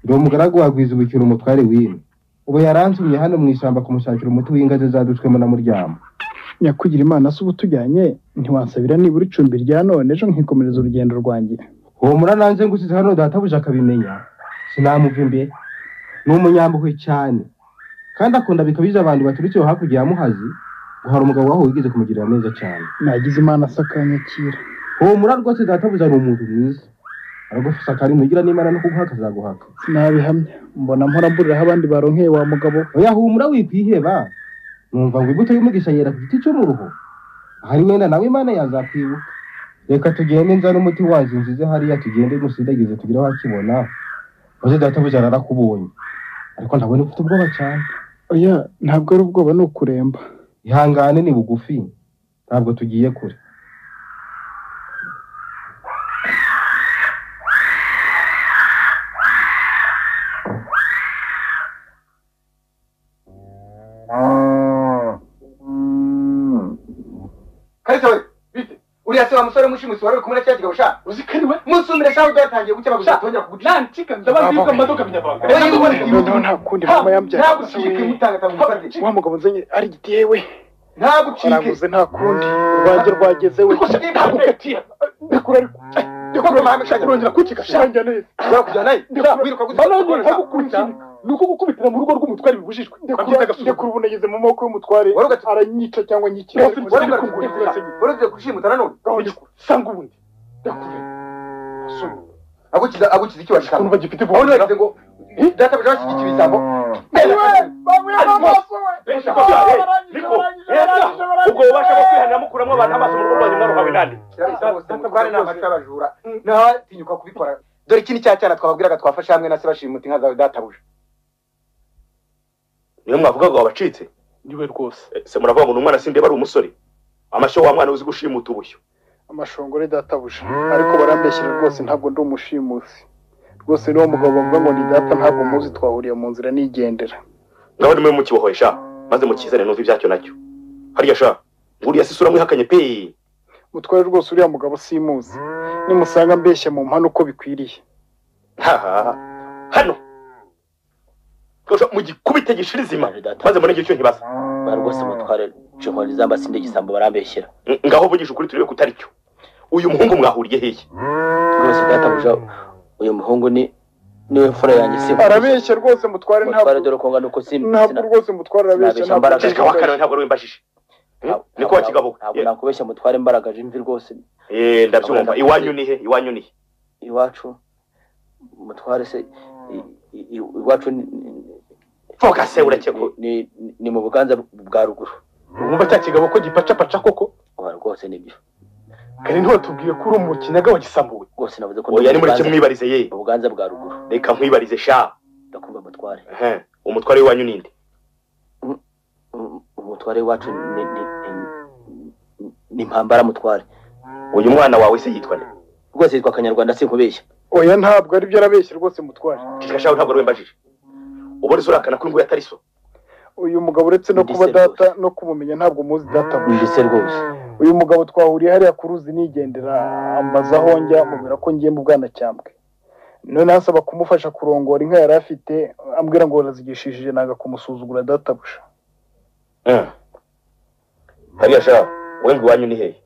Ndi umugaragu wagwiza ubukira umutware w'ino. Ubu yaranzumye hano mu ishamba kumushakira umuti w'ingaze zadutswemo na muryamo. Nyakugira Imana se ubutujyanye ntiwansabira nibura icumbi rya none ejo nkikomereza urugendo rwanjye. Uwo murananze ngusize hano databuja akabimenya. Sinamuva imbere. Ni umunyambuhwe cyane. Kandi akunda bikabije abantu baturutse hakurya ya Muhazi. Uhara umugabo waho wigeze kumugirira neza cyane. Nagize Imana sakanyakira. Uwo murarwose databuja ari umuntu mwiza. Aragufasha kandi mugira n'Imana no kuguhaka azaguhaka. Sinabihamya. Mbona mpora mburira abandi baronkeye wa mugabo. Oya humura wikwiheba. Numva ngo ibuto y'umugisha yera ku giti cyo mu ruho. Ahari wenda nawe Imana yazakwibuka. Reka tugende nza n'umuti waje nzize hariya tugende gusidageze tugira wakibona. Oze databuja arakubonye. Ariko ndabona ufite ubwoba cyane. Oya ntabwo ari ubwoba no kuremba. Ihangane ni bugufi. Ntabwo tugiye kure. Uriya se wa musore mushimusi wari kumura cyagiga busha uzikariwe musumire shaho datangiye gucya bagutongera kuguca nantika ndabandika amadoka binyabanga nta kundi mama yambyaye ntagucike mutanga tamufate wa mugabo nzenye ari gitiyewe ntagucike araguze nta kundi rwanjye rwageze we ntagukatia ndekura mama shaka urongera kucika shanja neza bakujyana wiruka gutya nuko gukubitira mu rugo rw'umutware bibujijwe ndekura ubu nageze mu maboko y'umutware aranyica cyangwa nyikira uretse kushimutana none sanga ubundi agukiza iki washaka numva gifite vuba ngo data bajya bashyigikiye ibisambo ubwo ubasha kwihanira mukuramo abantu amaso mu rugo rwanyu mwaruhawe nande umutware ni amacu y'abajura nawe tinyuka kubikora dore iki ni cya cyana twababwiraga twafashe hamwe na se bashimuta inka zawe databuja niyo mwavugaga wabacitse niwe rwose se muravuga ngo n'umwana sindeba ari umusore amashyo wa mwana uzi gushimuta ubushyo amashongore databusha ariko barambeshyira rwose ntabwo ndi umushimusi rwose niwo mugabo bavuga ngo ni data ntabwo muzi twahuriye mu nzira nigendera ngaho nimwe mukibohoyesha maze mukizane numva ibyacyo nacyo hariya sha nguriya sisura mwihakanye pe mutware rwose uriya mugabo simuzi nimusanga mbeshya mu mpano uko bikwiriye hano mugikubite gishirizima maze muri icyo nkibaza rwose mutware cyo zamba sinde gisambo barambeshyira ngaho vugisha ukuri turebe kutari cyo uyu muhungu mwahuriye hehe rwose databuja uyu muhungu niwe fura yanjye si arabeshya rwose mutware ntabwo dore ko ngano ko simbi ntabwo rwose mutware arabeshya ntabwo rwembashije niko wakigabo ntabwo nakubeshya mutware imbaraga jimvi rwose ndabyumva iwanyu nihe iwacu mutware se iwacu focus ureke ko ni mu buganza bwa ruguru umva cya kigabo ko gipacapaca koko rwose nibyo kandi nto tubwiye ko uri umukinaga wa gisambuwe rwose navuze ko oya ni muri kimwibarize ye ubuganza bwa ruguru reka nkwibarize sha ndakumva mutware umutware wanyu ninde umutware wacu ni mpambara mutware uyu mwana wawe se yitwa nde rwose yitwa Kanyarwanda sinkubeshya oya ntabwo ari byo arabeshya rwose mutware kikashaho ntabwo rwembajije ubone urakana ko ngo yatari so uyu mugabo uretse no kuba data no kumumenya ntabwo muzi data mbese rwose uyu mugabo twahuriye hariya ku ruzi nigendera ambaza aho njya mubwira ko ngiye mu Bwanacyambwe none asaba kumufasha kurongora inka yari afite ambwira ngo razigishishije naga kumusuzugura databusha hariya sha wewe iwanyu ni hehe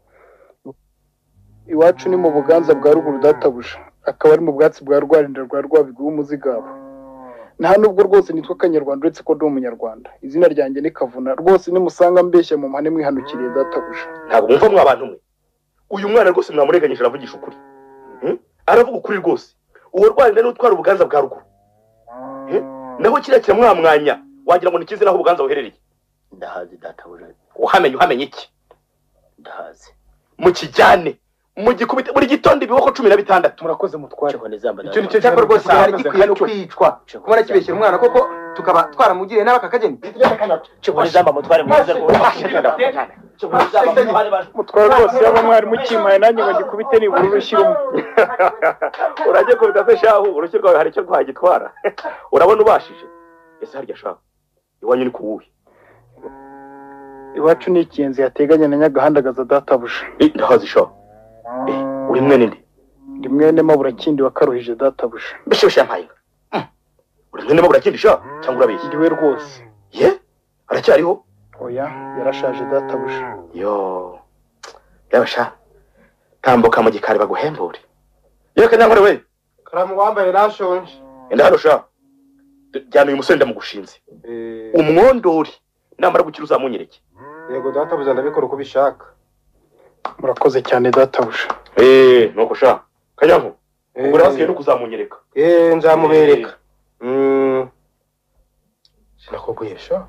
iwacu ni mu buganza bwa ruguru databusha akaba ari mu bwatsi bwa Rwarinda rwa Rwabigwi w'umuzigabo nta nubwo rwose nitwa Kanyarwanda uretse ko ndi umunyarwanda izina ryanjye ni Kavuna rwose nimusanga mbeshya mu mpane mwihanukiriye databusha ntabwo mwumva mwa abantu mwe uyu mwana rwose mwamureganyije aravugisha ukuri aravuga ukuri rwose uwo Rwarinda ni utwara ubuganza bwa ruguru naho kirakira mwamwanya wagira ngo nikize naho ubuganza buherereye ndahazi databusha uhamenye iki ndahazi mukijyane mugikubite buri gitondo ibiboko 16 murakoze mutware icyo nicyo cyakora rwose hari gikwiye no kwicwa kubona kibeshyira umwana koko tukaba twaramugiriye n'abakakageni cyo zamba mutware mwiza mutware rwose yaba mwari mukimaye nanjye ngo ngikubite ni bururu shirumwe uraje kubita se shahu uruki rwawe hari cyo rwagitwara urabona ubashije ese harya shahu iwanyu ni kuwuhe iwacu ni ikinzi yateganye na Nyagahandagaza databusha ndahazi shahu uri mwene ndi ndi mwene Maburakindi wakaruhije databusha bishosha mpayinga uri mwene Maburakindi sha cyangwa urabeshye ndiwe rwose ye aracyariho oya yarashaje databusha yo yabasha tambuka mu gikari baguhembure yeka nyankore we karamu wambaye rashonje enda hano sha jyana uyu musore ndamugushinze umwondori namara gukira uzamunyereke yego databuza ndabikora uko bishaka murakoze cyane databusha nuko sha kanyanko urasiye no kuzamunyereka nzamubereka sinakubwesha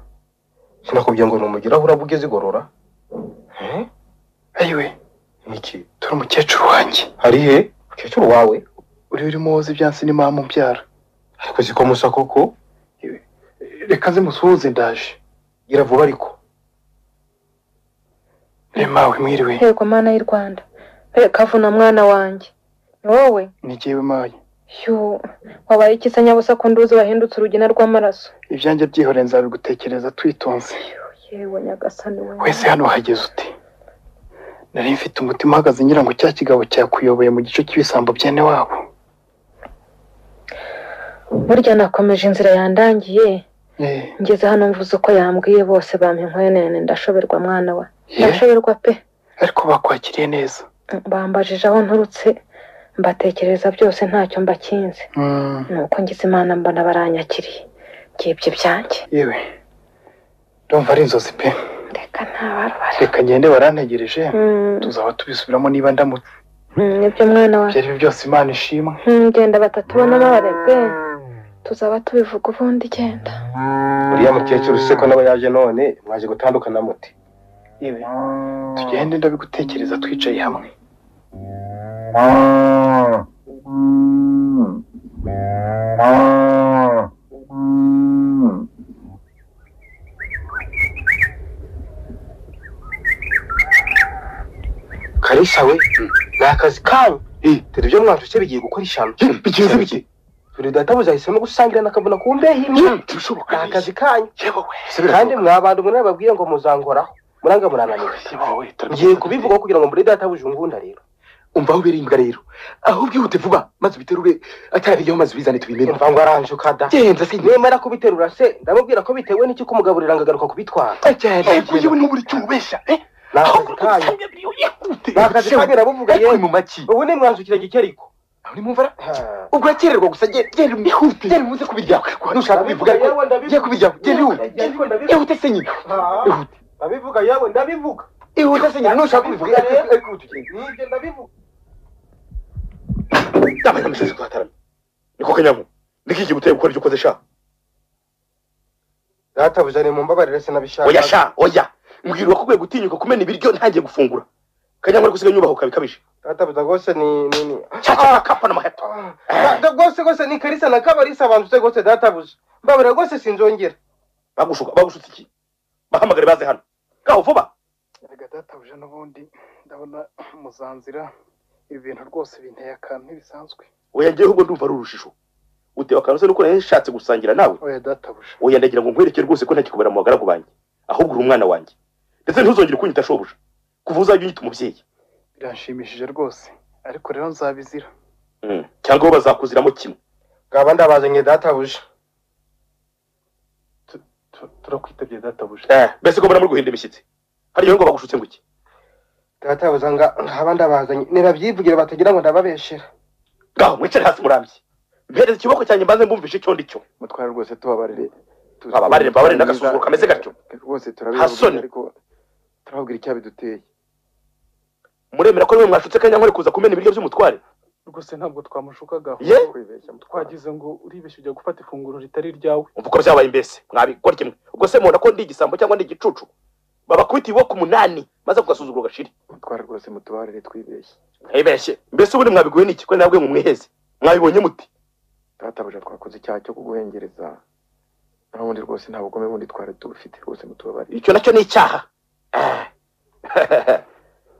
sinakubwiye ngo numugiraho urabugeze igorora ayiwe iki turi umukecuru wanjye hari he umukecuru wawe urimo woza ibyansi ni mama umbyara ariko siko musa koko reka zimusuhuze ndaje gira vuba ariko mawe mwiriwe yego mana y'u Rwanda Kavuna mwana wanjye ni wowe ni jyewe maye wabaye ikisanya busa ko nduzi wahindutse urugina rw'amaraso ibyanjye byihore nzabigutekereza twitonze yewe nyagasani we wese hano hageze uti nari mfite umutima uhagaze ngira ngo cya kigabo cyakuyoboye mu gice cy'ibisambo byene wabo burya nakomeje inzira yandangiye ngeze hano mvuze uko yambwiye bose bampa inkwene ndashoberwa mwana wa ndashoberwa pe ariko bakwakiriye neza bambajije aho nturutse mbatekereza byose ntacyo mbakinze nuko ngize Imana mbona baranyakiriye ngibye byanjye yewe ndumva ari inzozi pe reka ntabarubara reka ngende barantegereje tuzaba tubisubiramo niba ndamutse nibyo mwana wa byari byose Imana ishimwe genda batatubona barebwe tuzaba tubivuga ubundi genda uriya mukecuru se ko nawe yaje none mwaje gutandukana muti yewe tugende ndabigutekereza twicaye hamwe sawe ni akazi kanyu dore ibyo mwanjutse bigiye gukora ishano bigenze bike dore databuze ahisemo gusangira nakabona ku mbehe imwe turashoboka ni akazi kanyu yewe kandi mwabandi umwe babwiye ngo muzangoraho muranga murananira ngiye kubivuga kugira ngo muri databuje ngunda rero umva aho birimbwa rero ahubwo ihute vuba maze ubiterure atarabiyeho maze ubizane tubimene umva ngo aranje ukada genza se nemera kubiterura se ndamubwira ko bitewe n'iki kumugaburira ngagaruka kubitwara yewe ntuburi cyubeshya nakazi kanyu nakazi kanyu nabuvuga yewe mu maki ubu ni mwanzukira gikeriko uri mumvara ubwo akererwa gusa genda ihute genda muze kubirya nushaka kubivuga ariko giye kubirya genda ihute ihute se nyina ihute ndabivuga yewe ndabivuga ihute se nyina nushaka kubivuga ariko nibyo ndabivuga yabaye amashaje kwatarana niko kanyamu ndikije guteye gukora ibyo ukoze sha databuze ni mumbabarire se nabishaka oya sha oya mbwirwa ko kwe gutinyuka kumena ibiryo ntagiye gufungura kanyamu ari gusiga nyubaho kabikabije databuze gose ni chacha kapa na maheto gose ni karisa na kabarisa abantu gose databuze mbabarire gose sinzongera bagushutse iki bahamagare baze hano gaho vuba rega databuje n'ubundi ndabona muzanzira ibintu rwose binteye akantu bisanzwe oya ngiye ahubwo ndumva ari urushisho utewe akantu se nuko nashatse gusangira nawe oya databuje oya ndagira ngo nkwereke rwose ko ntakikubera mu bagaragu banjye ahubwo uri umwana wanjye ndetse ntuzongere kunyita shobuja kuva uzajya unyita umubyeyi biranshimishije rwose ariko rero nzabizira cyangwa bo bazakuziramo kimwe ngaba ndabazanye databuje turakwitabye databuje mbese ko mbona muri guhinda imishyitsi hariyo ngo bagushutse ngo iki databuze ngaba ndabazanye nibabyivugira batagira ngo ndababeshera ngaho mwicare hasi murambye mpereza ikiboko cyanjye mbanze mbumvishe icyo ndi cyo mutware rwose tubabarire mbabarire n'agasuzuguro kameze gatyo rwose turabivuga ariko turababwira icyabiduteye muremera ko niwe mwashutse kanyankore kuza kumena ibiryo by'umutware rwose ntabwo twamushukaga kwibeshya twagize ngo uribeshye ujya gufata ifunguro ritari ryawe uko byabaye mbese mwabikora kimwe ubwo se mubona ko ndi igisambo cyangwa ndi igicucu babakubita iboko 8 maze kugasuzuguro gashiri mutware rwose mutubarire twibeshye mwibeshye mbese ubundi mwabiguye n'iki ko nabwe mwiheze mwabibonye muti databuja twakoze icyaha cyo kuguhengereza nabundi rwose nta bugome bundi twari tubufite rwose mutubabarire icyo nacyo ni icyaha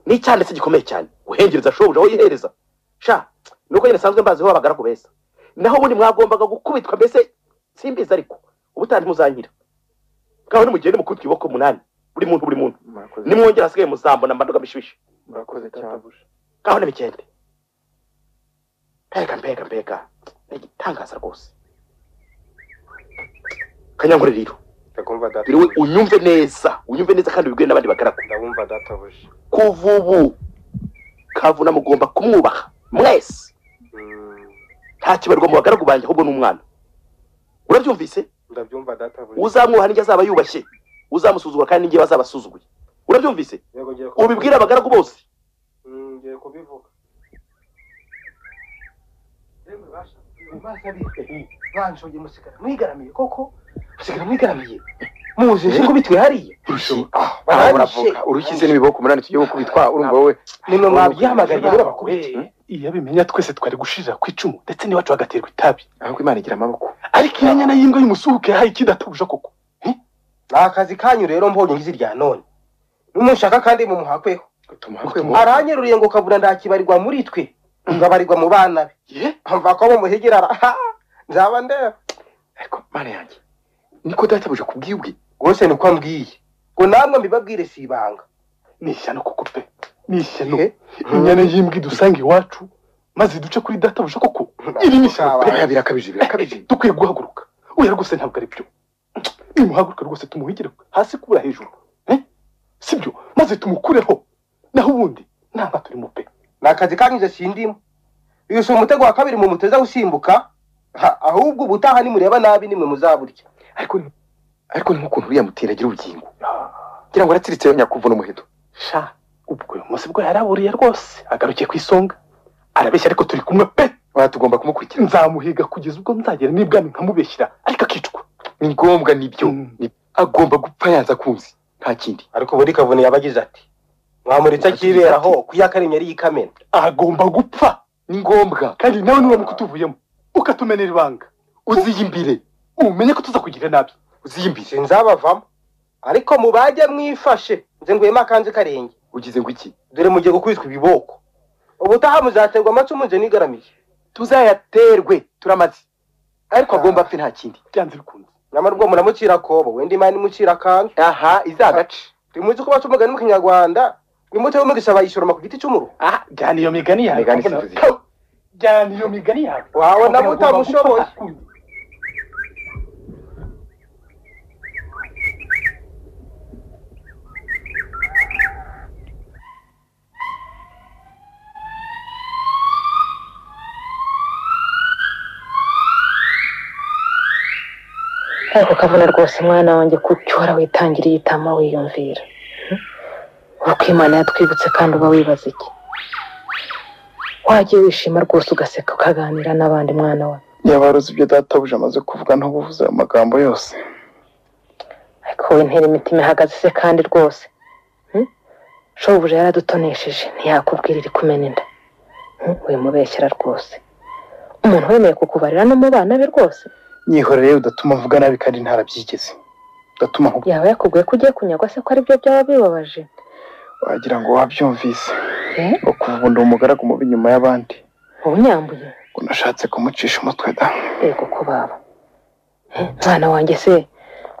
ni icyaha ndetse gikomeye cyane guhengereza shobuja aho yihereza sha nuko nyine sanzwe mbaziho abagaragu beza naho ubundi mwagombaga gukubitwa mbese simbiza ariko ubutandi muzankira ngaho nimugende mukubitwa iboko 8 buri muntu nimwongera hasigaye muzambo na mbanduga bishibishe murakoze cyane ngaho nabikende mbega igitangaza rwose kanyankore rero ndakumva data biriwe unyumve neza kandi ubibwire n'abandi bagaragu ndabumva databuje kuva ubu kavuna mugomba kumwubaha mwese nta kibarwa mu bagaragu banjye ahubwo n'umwana urabyumvise ndabyumva databuje uzamwubaha n'injye azaba yubashye uzamusuzugura kandi n'injye bazabasuzuguye urabyumvise ubibwire abagaragu bose ngiye kubivuga banjoye musigara mwigaramiye koko musigara mwigaramiye muzi ngo bitwe hariye baravuga urukize n'ibiboko 8 tugiye gukubitwa urumva wowe nimwe mwabyamagaye rero bakubite iyo bimenya twese twari gushira ku icumu ndetse niwacu bagaterwa itabi ahubwo Imana igira amaboko ariko inyanya y'imbwa y'umusuhuke hayi kidatabuje koko nakazi kanyu rero mbonye ngizi rya none numushaka kandi mu muhakweho aranyeruriye ngo kabura ndakibarirwa muri twe ngabarirwa mu bana be mva ko muhigirara nzaba ndeba ariko Mana yanjye niko databuje kubwibwe gose niko ambwiye ngo namwe mbibabwire sibanga nishyano koko pe nishyano inyana y'imbwa dusanga iwacu maze duce kuri databuje koko iri nishyano pe birakabije dukwiye guhaguruka uya rwose ntabwo ari byo nimuhaguruka rwose tumuhigire hasi kubura hejuru sibyo maze tumukureho naho ubundi nta turi mu pe nakazi kangize sindimo iyo so umutego wa kabiri mu muteza usimbuka ahubwo ubutaha ni mureba nabi nimwe muzaburya ariko n'ukuntu uriya muteragira ubugingo kugira ngo aratsiritse nyakuvuna umuheto sha ubwo uyu munsi bwo yaraburiye rwose agarukiye ku isonga arabeshya ariko turi kumwe pe tugomba kumukurikira nzamuhiga kugeza ubwo nzagera n'ibwami nkamubeshyira ariko akicwa ni ngombwa nibyo agomba gupfa yanza kunzi nta kindi ariko buri kavune yabagize ati mwamuritse akiberaho kuyakaremye ari ikamena agomba gupfa ni ngombwa kandi nawe niwe mukutuvuyemo ukatumenera ibanga uziyimbire umenye ko tuza kugira nabi uziyimbire sinzabavamo ariko mubajye mwifashe nze nguyema kanze karenge ugize ngo iki dore mugiye gukubitwa ibiboko ubutaha muzaterwa amacumu nje nigaramiye tuzayaterwe turamaze ariko agomba apfe nta kindi byanze bikunze nyamara ubwo muramucira kobo wenda imana imucira kandi aha izagace rimuzi ko baca umugani mu kinyarwanda imbuto y'umugisha bayishoroma ku giti cy'umuru jyana iyo migani yawe jyana iyo migani yawe wabona mutamushoboye ariko kabona rwose mwana wanjye kucyora witangiriye itama wiyumvira uko Imana yatwibutse kandi uba wibaza iki wagiye wishima rwose ugaseka ukaganira n'abandi mwana wa yabaruzi ibyo databuja amaze kuvuga ntubuvuze amagambo yose ariko we ntera imitima ihagaze se kandi rwose shobuja yaradutonesheje ntiyakubwira iri kumena inda wimubeshyera rwose umuntu wemeye kukubarira no mu bana be rwose nyihorere udatuma mvuga nabi kandi ntarabyigeze udatuma nkuba yaba yakubwiye ko ugiye kunyagwa se ko ari byo byaba bibabaje wagira ngo wabyumvise ngo kuva ndi umugaragu mubi nyuma y'abandi wowe unyambuye ngo nashatse kumucisha umutwe da yego ko baba mwana wanjye se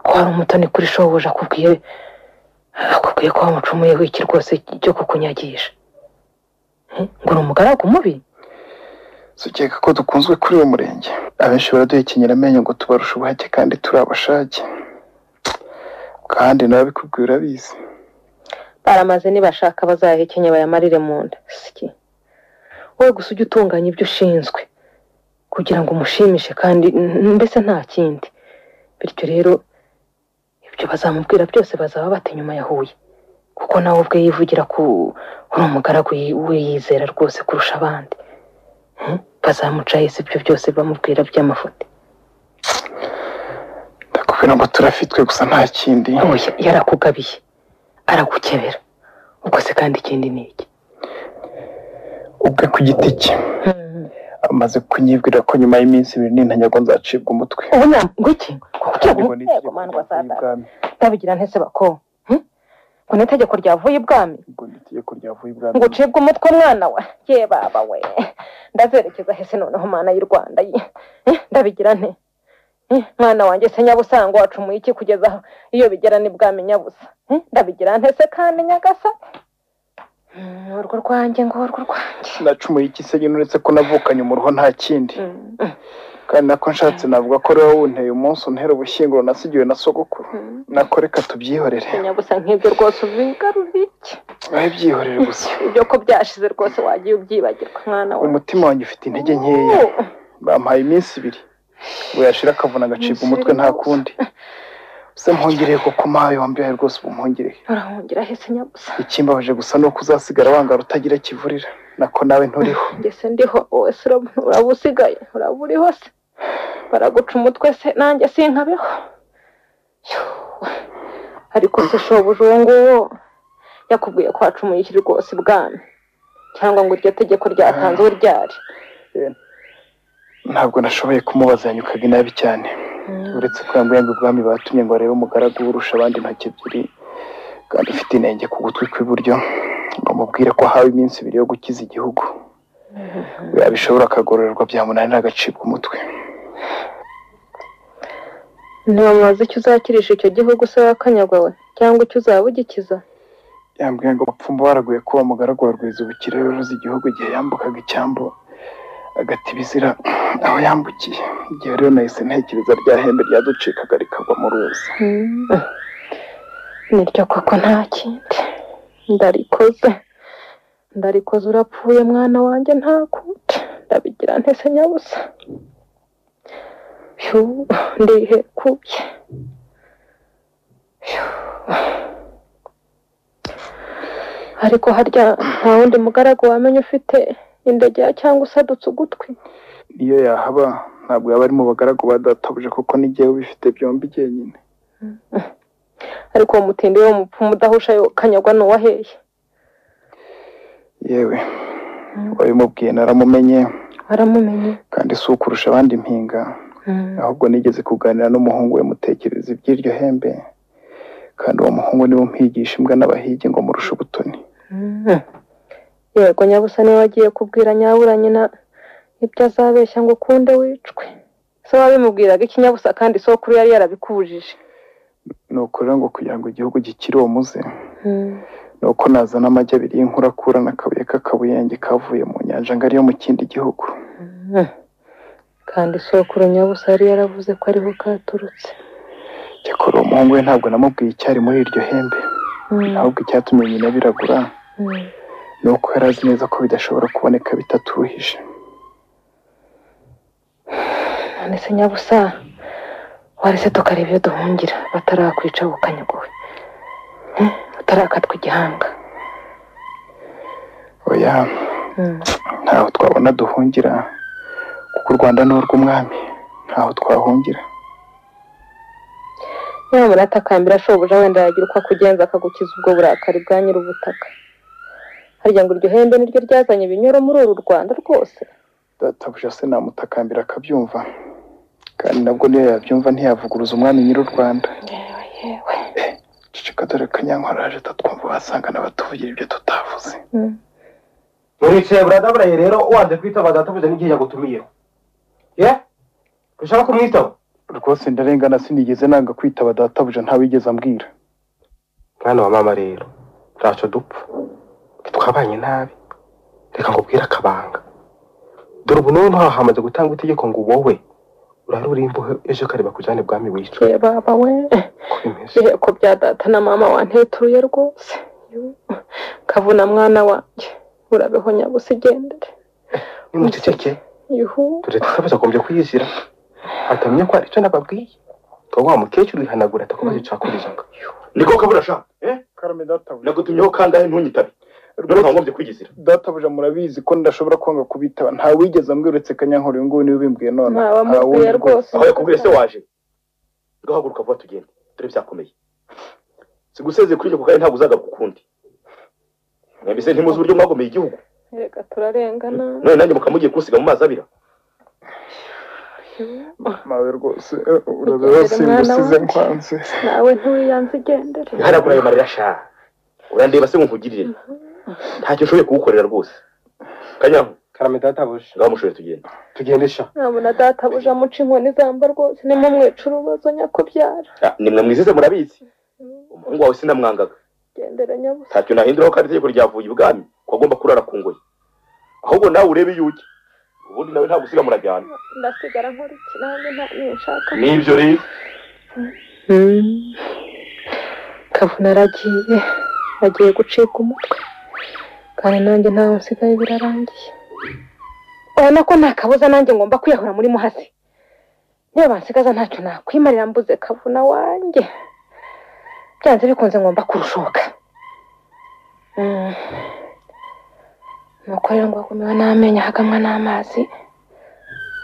ko hari umutoni kuri shobuja akubwiye ko wamucumuyeho iki rwose cyo kukunyagisha ngo ni umugaragu mubi ukeka ko dukunzwe kuri uwo murenge abenshi baraduhekenyera amenyo ngo tubarushe ubuhake kandi turi abashake kandi nawe bikubwira urabizi baramaze nibashaka bazahekenye bayamarire mu nda siki wowe gusa ujye utunganya ibyo ushinzwe kugira ngo umushimishe kandi mbese nta kindi bityo rero ibyo bazamubwira byose bazaba bate nyuma ya Huye kuko nawe ubwe yivugira ko uri umugaragu wiyizera rwose kurusha abandi bazamuca yese ibyo byose bamubwira by'amafuti ndakubwira ngo turafitwe gusa nta kindi yarakugabiye aragukebera ubwo se kandi ikindi ni iki ubwe ku giti cye amaze kunyibwira ko nyuma y'iminsi 2 n'intanyago nzacibwa umutwe ubu ngwiki ndabigira ntese bako ngo n'itegeko ryavuye ibwami ngo ucibwe umutwe mwana we ye baba we ndazerekeza hese noneho mana y'u Rwanda ndabigira nte mwana wanjye se nyabusanga wacumuye iki kugeza iyo bigera n'ibwami nyabusa ndabigira ntese kandi nyagasa urwo rwanjye nacumuye iki se nyine uretse ko navukanye umuruho nta kindi kandi nako nshatse navuga ko rero wunteye umunsi untera ubushyinguro nasigiwe na sogokuru nako reka tubyihorere nyabusa nk'ibyo rwose ubigarura iki aho byihorere gusa ibyo ko byashize rwose wagiye ubyibagirwa mwana we umutima wanjye ufite intege nkeya bampaye iminsi 2 ngo yashira akavuna agacibwa umutwe nta kundi se mpongireye koko mawe wambiye rwose umuhongireye urahungira hese nyabusa ikimbabaje gusa no kuzasigara wangara utagira kivurira nako nawe nturiho ngese ndiho wowe se urabusigaye uraburiho se baraguca umutwe se nanjye sinkabeho ariko se shobuja uwo nguwo yakubwiye ko wacumuye iki rwose ibwami cyangwa ngo iryo tegeko ryatanzwe ryari ntabwo nashoboye kumubaza yanyukaga inabi cyane uretse ko yambaye ngo ubwami batumye ngo arebe umugaragu urusha abandi intoki ebyiri kandi ufite inenge ku gutwi kw'iburyo ngo mubwire ko hawe iminsi 2 yo gukiza igihugu yabishobora akagororerwa byamunanira agacibwa umutwe ntibamubaze icyo uzakirisha icyo gihugu se wakanyagwa we cyangwa icyo uzaba ugikiza yambwiye ngo bapfumba baraguye ko uwo mugaragu wa Rwizubukira yoruza igihugu igihe yambukaga icyambo agati bizira aho yambukiye igihe rero nahise ntekereza rya hembe ryaducikaga rikagwa mu ruzi niryo koko nta kindi ndarikoze urapfuye mwana wanjye nta kundi ndabigira ntese nyabusa ndihekuye ariko harya nta wundi mugaragu wamenye ufite indegera cyangwa usadutse ugutwi niyo yahaba ntabwo yaba ari mu bagaragu badatabuje kuko n'igihe ubifite byombi jyenyine ariko uwo mutindi wo mupfumu udahusha yo kanyagwa n'uwaheye yewe wabimubwiye naramumenye kandi si ukurusha abandi impinga ahubwo nigeze kuganira n'umuhungu we mutekereza iby'iryo hembe kandi uwo muhungu niwe umpigisha imbwa n'abahigi ngo murushe ubutoni yego nyabusa niwe wagiye kubwira nyabura nyina ibyo azabeshya ngo ukunde wicwe so wabimubwiraga iki nyabusa kandi sokuru yari yarabikubujije nuko rero ngo kugira ngo igihugu gikire uwo muze nuko nazana amagi abiri y'inkurakura n'akabuye k'akabuyenge kavuye mu nyanja ngari yo mu kindi gihugu kandi sokuru nyabusa yari yaravuze ko ariho katurutse cyakora umuhungu we ntabwo namubwiye icyari muri iryo hembe ahubwo icyatumye nyina biragura nuko yari azi neza ko bidashobora kuboneka bitaturuhije none se nyabusa warese tukareba iyo duhungira batarakwica bukanyaguwe batarakatwa igihanga oya ntaho twabona duhungira kuko u Rwanda ni urw'umwami ntaho twahungira nyamara atakambira shobuja wenda yagira uko akugenza akagukiza ubwo burakari bwa nyir'ubutaka harya ngo iryo hembe niryo ryazanye ibinyoro muri uru Rwanda rwose databuja se namutakambira akabyumva kandi nabwo niyo yabyumva ntiyavuguruza umwami nyir'u Rwanda yewe cicika dore kanyankora tatwumva wasanga n'abatuvugira ibyo tutavuze muricaye buradaburaye rero wanze kwitaba databuja n'igihe yagutumiyeho ushaka kumwitaba rwose ndarengana sinigeze nanga kwitaba databuja ntawigeze ambwira mwana wa mama rero ntacyo dupfa twabanye nabi reka ngubwire akabanga dore ubu noneho hamaze gutanga itegeko ngo wowe urare uri imbohe ejo kare bakujyane bwami wicwe baba we ko bya data na mama wanteturuye rwose kavuna mwana wanjye urabeho nyabusa igendere nimuceceke yuhu dore databuja agombye kwiyizira atamenya ko aricyo nababwiye ko wa mukecuru yihanagura atakubaza icakurizaga niko kabura sha karame databuja nagutumyeho kangahe ntunyitabe none ntagombye kwigizira databuja murabizi ko ndashobora kwanga kubitaba nta wigeze ambwira uretse kanyankora uyu nguyu niwe bimbwiye none wamubwiye rwose aho yakubwiye se waje ngahaguruka vuba tugende dore byakomeye sigusezeye kuri nyoko kandi ntabwo uzagaruka ukundi mwebise ntimuzi uburyo mwagomeye igihugu reka turarengana none nanjye mukamugiye kunsiga mu mazi abira mawe rwose urabeho simbusize nkwanze nawe ntuyanze igendere haragura ayo marira sha urandeba se nkugirire ntacyo ushoboye kugukorera rwose kanyaho karame databuja ngaho mushoboye tugende sha nabona databuja muca inkoni zamba rwose nimwe mwica urubazo nyakubyara nimwe mwizize murabizi umuhungu wawe sinamwangaga gendera nyabusa ntacyo nahinduraho kandi itegeko ryavuye ibwami ko agomba kurara ku ngoyi ahubwo nawe urebe iyo ujya ubundi nawe ntabwo usiga murajyana ndasigara nkora iki nanjye nshaka nibyo rero kavuna agiye gucika umutwe kandi nanjye ntawe nsigaye birarangiye urabona ko nta kabuza nanjye ngomba kwiyahura muri muhasi niyo bansigaza ntacyo nakwimarira mbuze kavuna wanjye byanze bikunze ngomba kurushoka nuko rero ngo agumiwe n'amenyo hagamwa n'amazi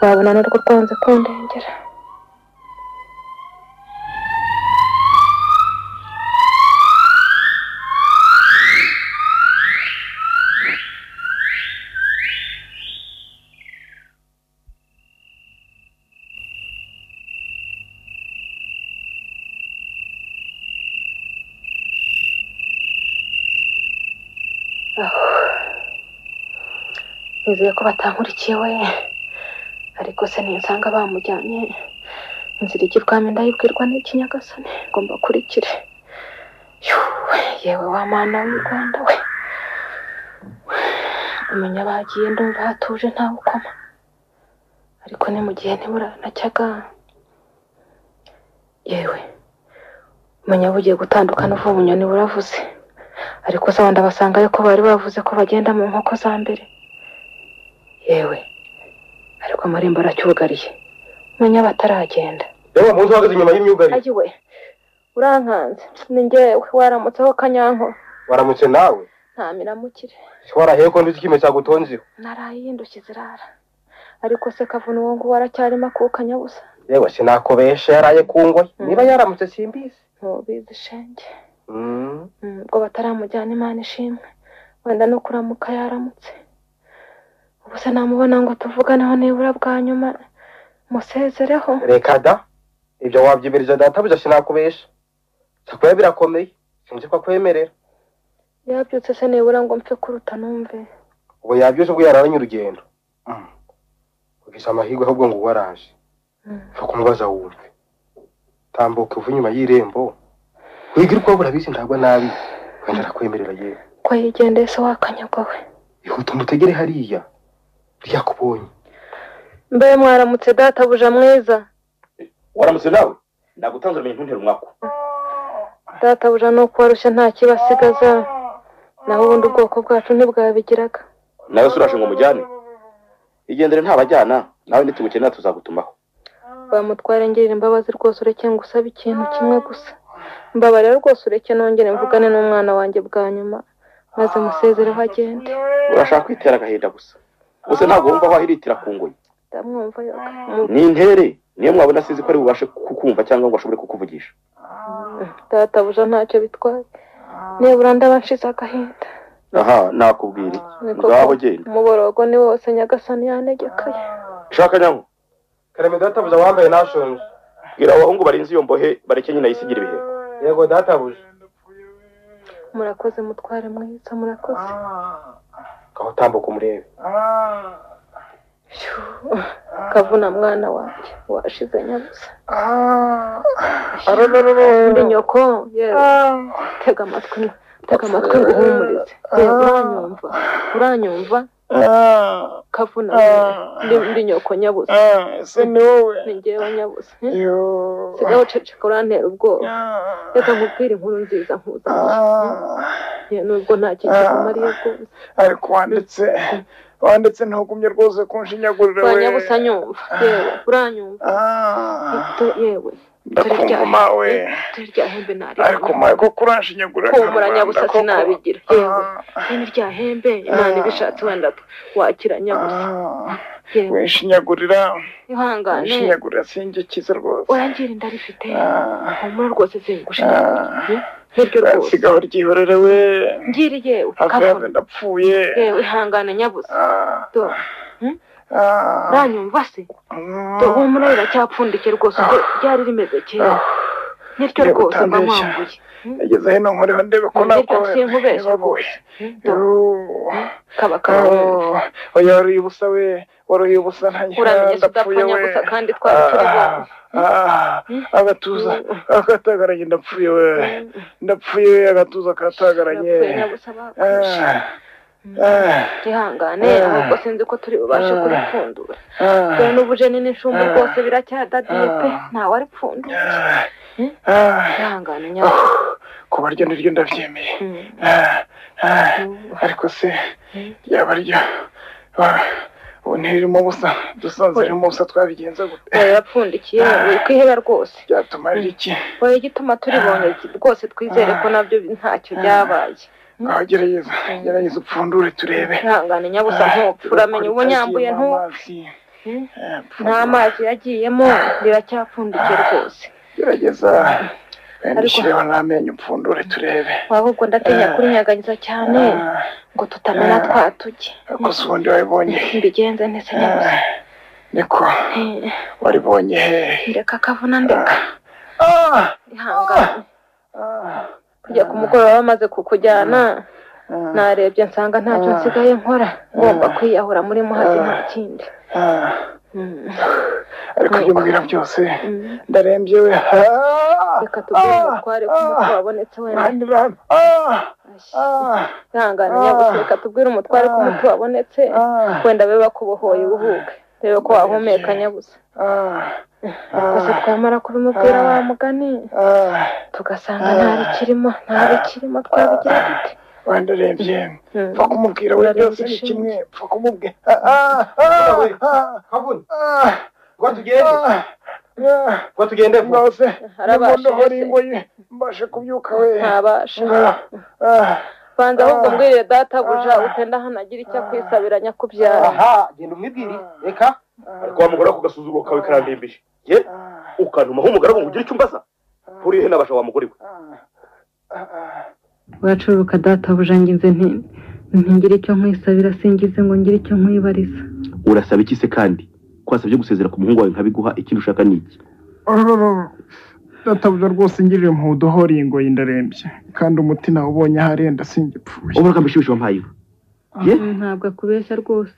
wabona narwo rwanze kundengera nizeye ko batankurikiye we ariko se ninsanga bamujyanye inzira ijya ibwami ndayibwirwa n'ikinyagasani ngo mbakurikire yewe wa mana w'u Rwanda we umenya bagiye ndumva hatuje ntawe ukoma ariko ni mu gihe ntiburanacyaga yewe umenya bugiye gutandukana uva bunyoni buravuze ariko se wenda basangayo ko bari bavuze ko bagenda mu nkoko za mbere yewe ariko amarembo aracyugariye umenya bataragenda yewe muntu uhagaze inyuma y'imyugariro ayiwe urankanze ni njyewe waramutseho kanyanko waramutse nawe nta miramukire warahiye ko ndiki kimwe cyagutonzeho naraye yindushye zirara ariko se kavuna uwo ngo waracyarimo akuka nyabusa yewe sinakobesha yaraye ku ngoyi niba yaramutse simbizi ntubizi shenge ubwo bataramujyana Imana ishimwe wenda no kuramuka yaramutse ubu se namubona ngo tuvuganeho nibura bwa nyuma musezereho reka da ibyo wabyibereza databuja sinakubesha cyakuba birakomeye sinzi ko akwemerera yabyutse se nibura ngo mpfe kuruta numve ubu yabyose ubwo yararanye urugendo ugisha amahirwe ahubwo ngo waraje fa kumubaza wumve tambuka uva inyuma y'irembo wigira uko burabizi ntabwo nabi wenda arakwemerera yewe ko yigendeye se wakanyagwa we ihuta umutegere hariya ryakubonye mbe mwaramutse databuja mwiza waramutse nawe ndagutanze ibintu ntera umwaka databuja no kubarushya nta kibasigaza naho ubundi ubwoko bwacu ntibwabigiraga nawe suraje ngo mujyane igendere ntabajyana nawe nitugukenera tuzagutumaho bamutware ngirira imbabazi rwose ureke ngo usabe ikintu kimwe gusa mbabarira rwose ureke nongere mvugane n'umwana wanjye bwa nyuma maze musezereho agende urashaka kwitera agahinda gusa gusa ntabwo wumva wahiritira ku ngoyi ndamwumva yoga ni intere niyo mwabona sizi ko ari bubashe kukumva cyangwa ngo ashobore kukuvugisha databuja ntacyo bitwaye nibura ndabanshize agahinda aha nakubwira iki ngaho genda umuborogo ni wose nyagasani yanegekaye shaka nyango karame databuja wambaye nashonje bwira abahungu barinze iyo mbohe bareke nyina yisigira ibiheko yego databuja murakoze mutware mwiza murakoze kaho tambuka umurebe kavuna mwana wanjye washize nyabusa ndi nyoko yewe tega amatwi nguhumurize uranyumva kavuna ndi nyoko nyabusa ese ni wowe ni njyewe nyabusa sigaho ceceka urantera ubwoba reka nkubwire inkuru nziza nkuza nubwo nta kintu kumariye rwose ariko wanditse ntugumye rwose kunshinyagurira we nyabusa nyumva yewe uranyumva yewe ndakumva we rya hembe nari ariko maye ko kuranshinyagurira humura nyabusa sinabigira yewe rya hembe imana ibishatse wenda wakira nyabusa wishinyagurira ihangane wishinyagurira singikiza rwose oyangira ndarifite humura rwose singushinyagurira hiryo rwose sigaho ryihorere we ngiri yewe kavuna ndapfuye yewe ihangane nyabusa do uranyumva se humura riracyapfundikiye rwose uko ryari rimeze kera niryo rwose mba mwambuye yageze hino nkoreho ndebe ko ntabwo kaba oya wari ubusa we waruhiye ubusa uramenye udapfa nyabusa kandi twari turi agatuza akatagaranye ndapfuye we ndapfuye agatuza katagaranye ihangane ahubwo sinzi ko turi bubashe kuripfundura dore n'ubujeni n'inshumbu rwose biracyadadiye pe ntawe aripfundura ihangane nyabusa kuba ryo niryo ndabyemeye ariko se yaba ryo ubu ntirimo ubusa dusanze ririmo ubusa twabigenza gute yarapfundikiye wikwiheba rwose byatuma ari iki wowe igituma turibonye rwose twizere ko nabyo ntacyo byabaye aho gerageza upfundure turebe ihangane nyabusa ntupfa uramenye ubu nyambuye ntupfa nta mazi yagiyemo riracyapfundikiye rwose gerageza ndishyireho n'amenyo upfundure turebe ahubwo ndatinya kurinyaganyiza cyane ngo tutamena twatuge ariko si ubundi wabibonye mbigenze ntese nyabusa niko waribonye hehe ndeka kavuna ndeka ihangane kujya ku mugoroba bamaze kukujyana narebye nsanga ntacyo nsigaye nkora ngomba kwiyahura muri muhazi nta kindi ariko ibyo mbwira byose ndarembye we reka tubwire umutware ko umuti wabonetse wenda ihangane nyabusa reka tubwire umutware ko umuti wabonetse wenda babe bakubohoye ubuhuke rebe ko wahumeka nyabusa gusa twamara kubimubwira wa mugani tugasanga nta bikirimo twabigira dute wandarembye pfa kumubwira we byose ni kimwe pfa kumubwira kabuni ngo tugende rwose ndohora ingoyi mbashe kubyuka we ntabasha banza ahubwo mbwirire databuja utenda hano agira icyo akwisabira nyakubyara aha genda umwibwire reka ariko wamugora ku gasuzuguro kawe karandembije ye ukantumaho umugaragu ngo ugire icyo umbaza nturiye he nabasha wa mugore we wacuruka databuja ngize ntingire icyo nkwisabira singize ngo ngire icyo nkwibariza urasaba iki se kandi ko wasabye gusezera ku muhungu wawe nkabiguha ikindi ushaka ni iki databuja rwose ngirire mu udohora ingoyi ndarembye kandi umuti nawe ubonye aharenda singipfuye ubu reka mbishyushye wampaye ntabwo akubeshya rwose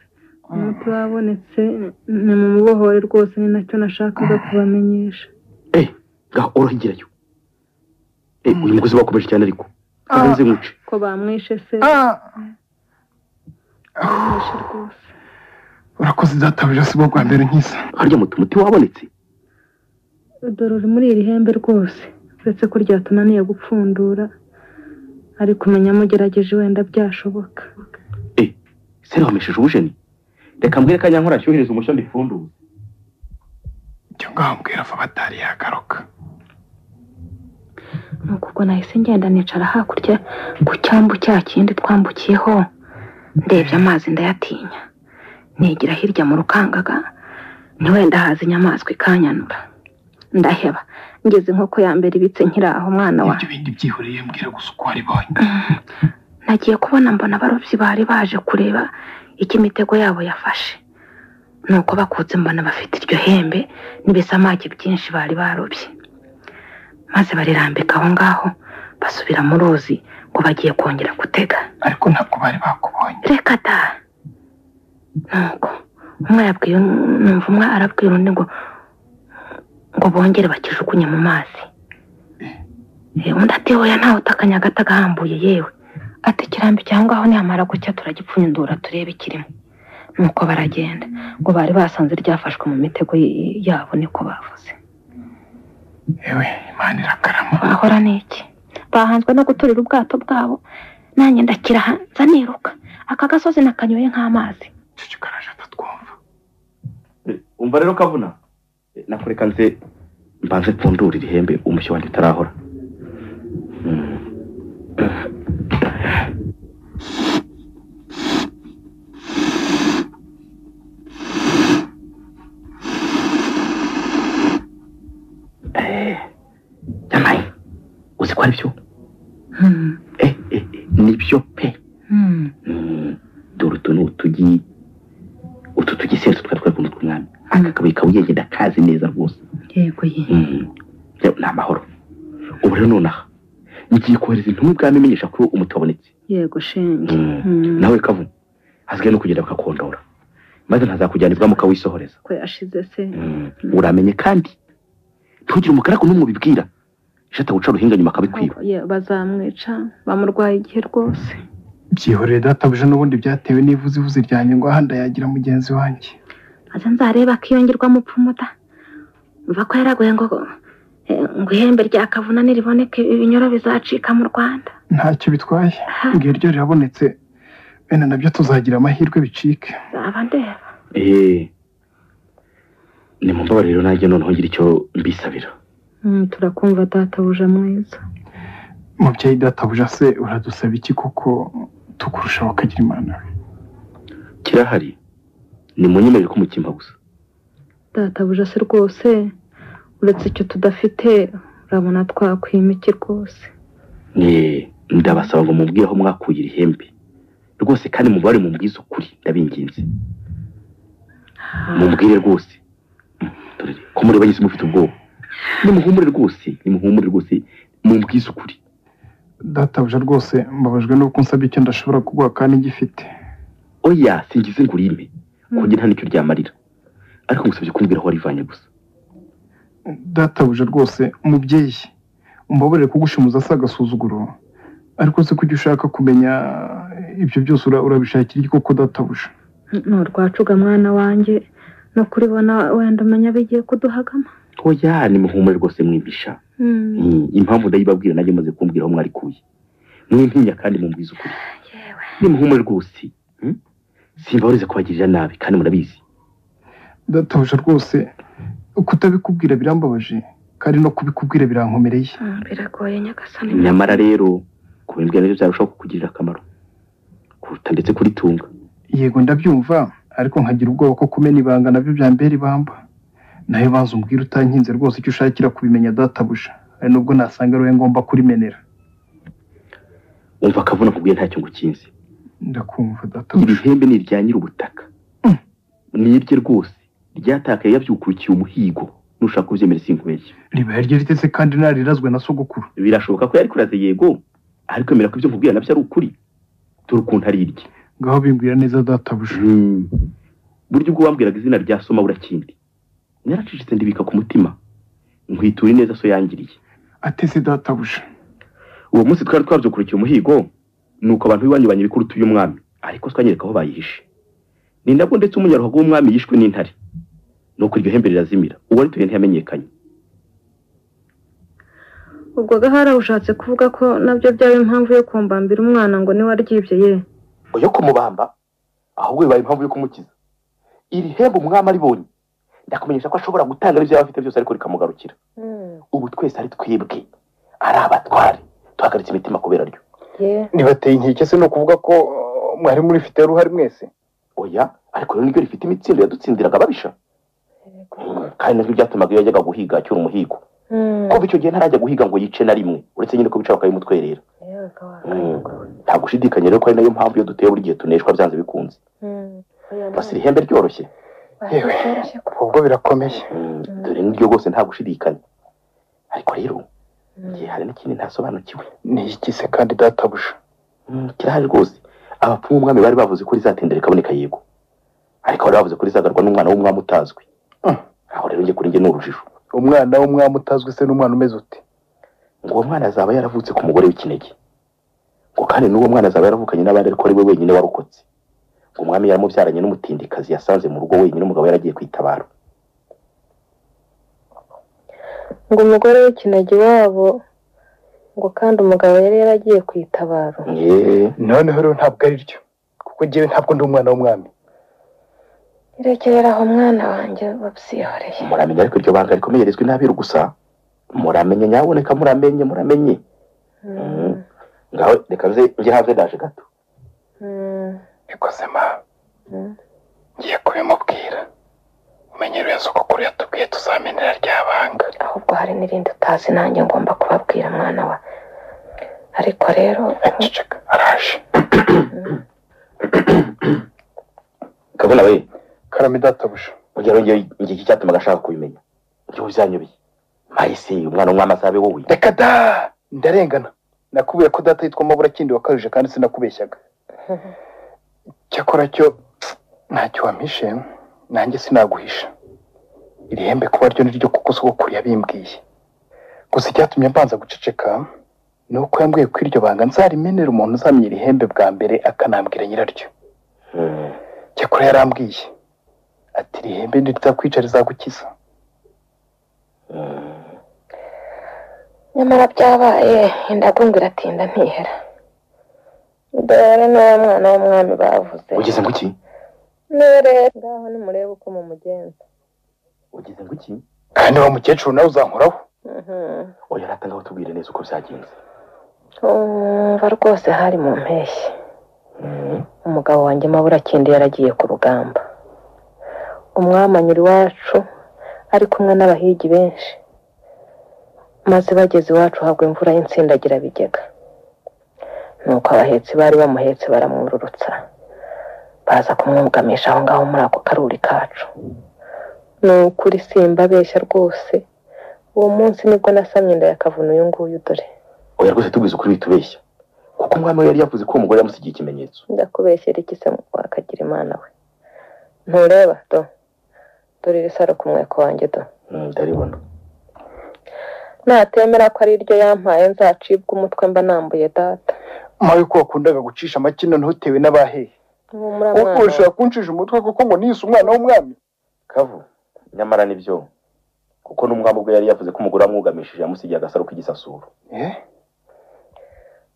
umuti wabonetse ni mu mubohore rwose ni nacyo nashakaga kubamenyesha ngaho urahigirayo uyu mugozi wakomeje cyane ariko abenze nkuce ko bamwishe se bamwishe rwose urakoze databuja si bwo bwa mbere nkisa harya umuti wabonetse dore uri muri iri hembe rwose uretse ko ryatunaniye gupfundura ariko umenya mugerageje wenda byashoboka se wamesheje ubujeni reka mbwire kanyankora ashyuhiriza umushyo ndifunduze icyo ngaho mbwira vuba atari yagaruka nuko ubwo nahise ngenda nicara hakurya ku cyambu cya kindi twambukiyeho ndebye amazi ndayatinya nigira hirya mu rukangaga wenda haza inyamaswa ikanyanura ndaheba ngeze inkoko ya mbere ibitse nkiri aho umwana wa ibyo bindi byihuriye mbwira gusa uko waribonye nagiye kubona mbona abarobyi bari baje kureba icyo imitego yabo yafashe nuko bakutse mbona bafite iryo hembe n'ibisamake byinshi bari barobye maze barirambika aho ngaho basubira mu ruzi ngo bagiye kongera gutega ariko ntabwo bari bakubonye reka da nuko umwe arabwira undi ngo bongere bakijugunye mu mazi undi ati hoya ntawe utakanya gatagahambuye yewe ati kirambi cyangwa aho nihamara gucya turagipfunyindura turebe ikirimo nuko baragenda ngo bari basanze ryafashwe mu mitego yabo niko bavuze yewe imana irakarama bahora n'iki bahanzwe no guturira ubwato bwabo nanjye ndakira hanze niruka aka gasozi nakanyoye nk'amazi cyo karaje tatwumva umva rero kavuna nakureka nze mbanze pfundurira ihembe umushyo wanjye utarahora yamaye uzi ko ari byo nibyo pe dore utu ni utu tugisenso twari twari kumutwe umwami aka kabuye kawugenda kazi neza rwose yego ye ni amahoro ubu rero nonaha ngiye kohereza intumwa ubwami imenyesha ko umuti wabonetse yego shenge nawe kavu hasigaye no kugenda bakakondora maze ntazakujyana ibwami ukawisohoreza ko yashize se uramenye kandi ntugire umukarago n'umwe ubibwira ishata guca ruhinga nyuma akabikwiba bazamwica bamurwaye igihe rwose byihoreye databuja n'ubundi byatewe n'ivuzivuzi ryanjye ngo ahanda yagira mugenzi wanjye aza nzareba akiyongerwa mupfumuta mva ko yaraguye ngo ihembe rya kavuna niriboneke ibinyoro bizacika mu Rwanda ntacyo bitwaye ngiye ryo rirabonetse bene nabyo tuzagira amahirwe bicike zaba ndeba ni mu mbabare rero nanjye noneho ngira icyo mbisabira turakumva databuja mwiza mubyeyi databuja se uradusaba iki kuko tukurusha wakagira imana we kirahari ni munyemerere ko mukimpa gusa databuja se rwose uretse icyo tudafite urabona twakwima iki rwose ndabasaba ngo mubwire aho mwakuye ihembe rwose kandi mubare mubwize ukuri ndabinginze mubwire rwose ko muri bageze mufite ubwoba nimuhumure rwose mubwize ukuri databuja rwose mbabajwe nuko unsabye icyo ndashobora kuguha kandi ngifite oya singize ngo urime kugira nta nicyo ryamarira ariko ngusabye kumbwira aho warivanye gusa databuja rwose umubyeyi umbabarire kugushimuza si agasuzuguro ariko se kujya ushaka kumenya ibyo byose urabishakira iki koko databuja ni urwacuga mwana wanjye no kuribona wenda umenya bigiye kuduhagama oya nimuhumure rwose mwibisha impamvu ndayibabwira nanjye maze kumbwira aho mwarikuye mwimpinya kandi mumbwiza ukuri nimuhumure rwose simbahurize kubagirira nabi kandi murabizi databuja rwose kutabikubwira birambabaje kandi no kubikubwira birankomereye biragoye nyagasani nyamara rero kubimbwira nabyo byarushaho kukugirira akamaro kuruta ndetse kuritunga yego ndabyumva ariko nkagira ubwoba ko kumena ibanga nabyo byambera ibamba nayo banza umbwira utankinze rwose icyo ushakira kubimenya databuja ari nubwo nasanga ari wowe ngomba kurimenera umva akavuna kubwiye ntacyo ngukinze ndakumva databuja iri hembe ni irya nyir'ubutaka ni irye rwose ryatakaye yabyukurikiye umuhigo nushaka kubyemera sinkubeshya ribaye rye ritetse kandi narirazwe na sogokuru birashoboka ko yari kuraze yego ariko mera ko ibyo nkubwira nabyo ari ukuri dore ukuntu ari irye ngaho bimbwira neza databuja. Buryo ubwo wambwiraga izina rya Soma burakindi naracicitse ndibika ku mutima nkwitura neza so yangiriye. Atese databuja. Uwo munsi twari twabyukurikiye umuhigo nuko abantu bibanyubanye bikurutu y'umwami ariko twanyereka aho bayihishe. Ni nabwo ndetse umunyaruhago w'umwami yishwe n'intare nuko iryo hembe rirazimira uwo ari tuye ntiyamenyekanye. Ubwo gahara ushatse kuvuga ko nabyo byaba impamvu yo kumbambira umwana ngo ni waryibye ye. Oyo kumubamba ahubwo bibaye impamvu yo kumukiza. Iri hembe umwami aribonye ndakumenyesha ko ashobora gutanga ibyo afite byose ariko rikamugarukira. Ubu twese ari twibwe ari abatware tuhagaritse imitima kubera ryo. Nibateye inkike se no kuvuga ko mwari muri fite ruhari mwese. Oya ariko rero nibyo rifite imitsindo yadutsindiraga babisha. Kandi nibyo byatumaga iyo yajyaga guhiga acyura umuhigo. Ko icyo gihe ntarajya guhiga ngo yice na rimwe uretse nyine ko bicara bakayimutwerera. Nta gushidikanya rero ko ari nayo mpamvu yo duteye buri gihe tuneshwa byanze bikunze. Basiri ihembe ryoroshye. Yewe ubwo birakomeye. Dore niryo rwose nta gushidikanya. Ariko rero ngiye hari n'ikindi ntasobanukiwe. Ni iki se kandi databuja? Kirahari rwose. Abapfumu umwami bari bavuze ko rizatendera kaboneka yego. Ariko bari bavuze ko rizagarwa n'umwana w'umwami utazwi. Aho rero ngiye kuri nge n'urujijo. Umwana w'umwami utazwi se n'umwana umeze ute? Ngo uwo mwana azaba yaravutse ku mugore w'ikinege. Ngo kandi n'uwo mwana azaba yaravukanye n'abandi ariko ari we wenyine warokotse. Ngo umwami yaramubyaranye n'umutindikazi yasanze mu rugo wenyine umugabo yaragiye kwitabara. Ngo umugore w'ikinege wabo ngo kandi umugabo yari yaragiye kwitabara. Noneho rero ntabwo ari ryo kuko ngewe ntabwo ndi umwana w'umwami. Irekerera aho mwana wanjye babyihoreye. Muramenye ariko iryo banga rikomeye rizwi n'abiru gusa. Muramenye nyaboneka muramenye. Ngaho reka nje hanze ndaje gato. Bikoze ma. Ngiye kubimubwira. Umenyero yazokokuru yatubwiye tuzamenera ryabanga. Ahubwo hari n'irindi utazi nanjye ngomba kubabwira mwana wa. Ariko rero ceceka araje. Kabona we. Karame databuja. Ugero ngiye iki cyatuma gashaka kubimenya. Byo byanyobeye. Mahise umwana w'umwami asabe wowe. Reka da ndarengana. Nakubuye ko data yitwa Mabura kindi wakajije kandi sinakubeshyaga. Cyakora cyo ntacyo wampishe nanjye sinaguhisha. Iri hembe kuba ryo niryo kuko sogokuru yabimbwiye. Gusa icyatumye mbanza guceceka nuko yambwiye ko iryo banga nzarimenera umuntu uzamye iri hembe bwa mbere akanambwira nyiraryo. Cyakora yarambwiye ati iri hembe ntirizakwica rizagukiza. Nyamara byabaye indagungura atinda ntihera. Dore n'uwo mwana w'umwami bavuze. Ugeze ngo iki? Nere ngaho nimurebe uko mu mugenza. Ugeze ngo iki? Kandi wa mukecuru nawe uzankoraho. Oya ratanga utubwire neza uko byagenze. Umva rwose hari mu mpeshyi. Umugabo wanjye Mabura kindi yaragiye ku rugamba. Umwamanyiri wacu ari kumwe n'abahigi benshi. Maze bageze iwacu hagwa imvura y'insindagira bigega. Nuko abahetsi bari bamuhetse baramwururutsa. Baza kumwugamisha aho ngaho muri ako karuri kacu. Nukuri simba beshya rwose. Uwo munsi nibwo nasamye inda yakavuna uyu nguyu dore. Oya rwose tubwize ukuri bitubeshya. Kuko umwami yari yavuze ko umugore yamusigiye ikimenyetso. Ndakubeshyera iki se wakagira Imana we. Ntureba do. Dore risaro kumweko wanjye do. Ndaribona. Natemera ko ari iryo yampaye nzacibwa umutwe mba nambuye data. Mawe ko wakundaga gucisha amakino ntutewe n'abahehe. Uko ushaka kuncisha umutwe kuko ngo nise umwana w'umwami. Kavu nyamara nibyo. Kuko n'umwami ubwo yari yavuze ko umugore amwugamishije yamusigiye agasaro k'igisasuro.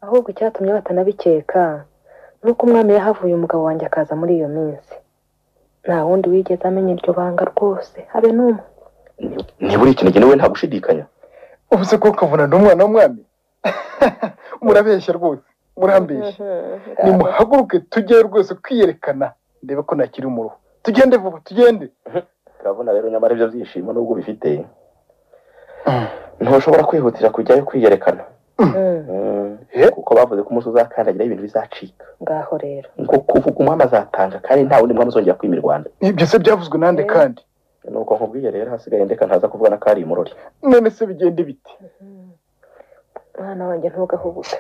Ahubwo icyatumye batanabikeka nuko umwami yahavuye umugabo wanjye akaza muri iyo minsi. Nta wundi wigeze amenya iryo banga rwose habe n'umwe. Ni buri kinege nawe nta gushidikanya. Ubuse ko kavuna n'umwana w'umwami. Murabeshya rwose. Murambeshya. Nimuhaguruke tujye rwose kwiyerekana ndebe ko nakiri mu ruho. Tugende vuba tugende. Kabona rero nyamara ibyo byishimo nubwo bifite. Ntushobora kwihutira kujyayo kwiyerekana. Kuko bavuze ko umunsi uzakandagira ibintu bizacika. Ngaho rero. Ngo kuvuga umwami azatanga kandi nta wundi mwami uzongera kwimira Rwanda. Ibyo se byavuzwe nande kandi. Nuko nkubwiye rero hasigaye ndeka ntaza kuvuga na kari imurori. None se bigende biti. Mwana wanjye ntugahubuke.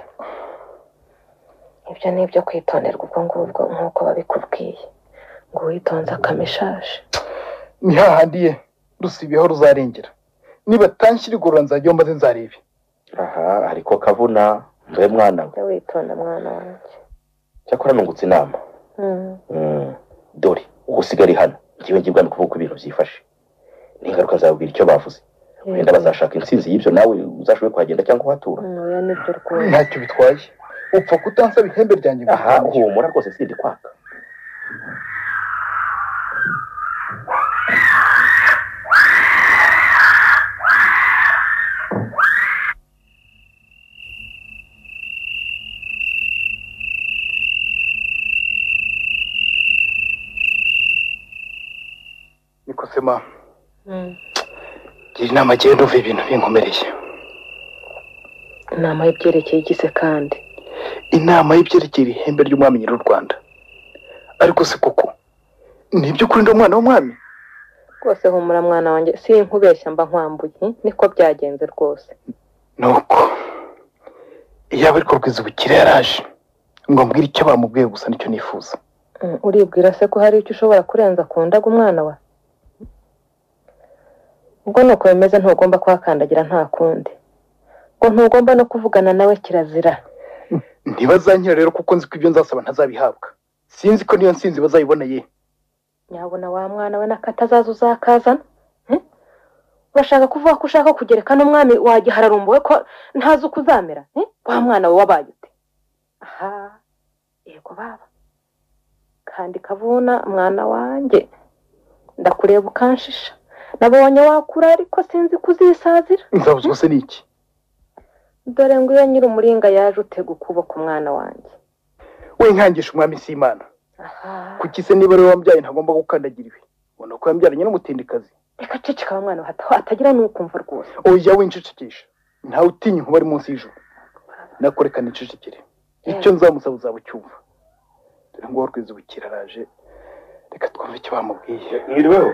ibyo ni ibyo kwitonderwa ubwo ngubwo nk'uko babikubwiye ngo witonze akamishaje. Ni hahandi ye rusibiyeho ruzarengera niba tanshyira igorora nzajya mbaze nzarebe. Aha ariko Kavuna mbe mwana we witonda mwana wanjye. cyakora nungutse inama. Dore ugusigari hano ngiwe ngibwa no kuvuga ibintu byifashe n'ingaruka zabwira icyo bavuze wenda bazashaka insinzi y'ibyo nawe uzashoboye kuhagenda cyangwa uhatura. Ntacyo bitwaye upfa kutansaba ihembe ryanjye. Aha humura rwose sindi kwaka. Nikosema gira inama genda uva ibintu binkomereye. Inama y'ibyerekeye igize kandi inama y'ibyerekeye ihembe ry'umwami nyiri u Rwanda. Ariko se koko nibyo kuri ndo umwana w'umwami? Rwose humura mwana wanjye sinkubeshya mba nkwambuye niko byagenze rwose. Nuko iyaba ariko Rwizibukira yaraje ngo ambwire icyo bamubwiye gusa nicyo nifuza. Uribwira se ko hari icyo ushobora kurenza ku ndaga umwana wa? Ubwo nuko bimeze ntugomba kuhakandagira nta kundi. Ngo ntugomba no kuvugana nawe kirazira. Ntibazanyira rero kuko nzi ko ibyo nzasaba ntazabihabwa. Sinzi ko niyo nsinzi bazayiboneye. Nyabona wa mwana we nakatazaza uzakazana. Urashaka kuvuga ko ushaka kugereka n'umwami wagihararumbuwe ko ntazi uko uzamera? Wa mwana we wabaye ute? Aha yego baba. Kandi Kavuna mwana wanjye ndakureba ukanshisha. Nabonye wakura ariko sinzi kuzisazira. Nzabuzwa se niki? Dore ngo iyo nyiri umuringa yaje utega ukuboko umwana wanjye. We nkangisha umwami si Imana. Kuki se niba rero wambyaye ntagomba gukandagira iwe? Ubona ko yambyaranye n'umutindikazi. Reka ceceka mwana we hatagira n'ukumva rwose. Oya wincecekesha. Ntawe utinya inkuba ari munsi y'ijuru. Nakoreka nicecekere. Icyo nzamusaba uzabucyumva. Dore ngo Rwizibukira araje. Reka twumve icyo bamubwiye. Mwiriweho.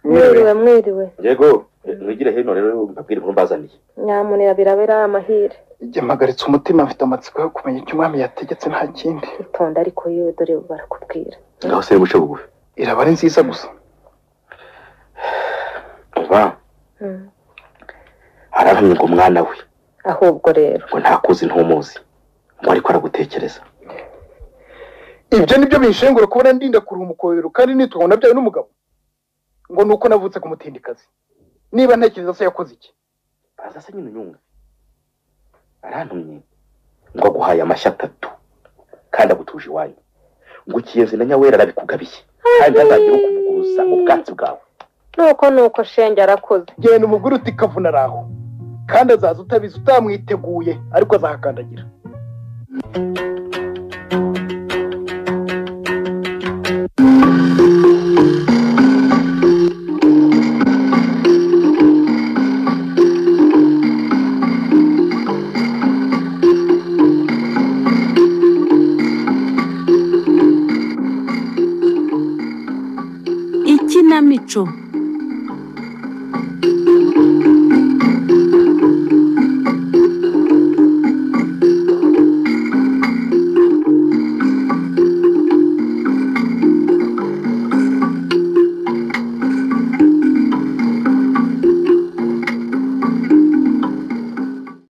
Mwiriwe. Yego, mwigire hino rero mbabwire inkuru mbazaniye. Nyamunera birabera amahire. Ijye mpagaritse umutima mfite amatsiko yo kumenya icyo umwami yategetse nta kindi. Itonda ariko yewe dore barakubwira. Ngaho se muce bugufi. Iraba ari nziza gusa. Umva. Arahamye ngo umwana we. Ahubwo rero. Ngo ntakuzi ntumuzi. Ngo ariko aragutekereza. Ibyo nibyo binshengura kubona ndinda kuruha umukobero kandi nitubona byawe n'umugabo. Ngo nuko navutse ku mutindikazi. Niba ntekereza se yakoze iki? Baza se nyine unyunga. Arantumye ngo aguhaye amashyi 3 kandi agutuje iwanyu. Ngo Kiyenzi na Nyawera arabikugabiye. Kandi azagira ukuvuguruza ubwatsi bwawe. Nuko shenge arakoze. Genda umuguru uti Kavuna araho. Kandi azaza utabizi utamwiteguye ariko azahakandagira. Ikinamico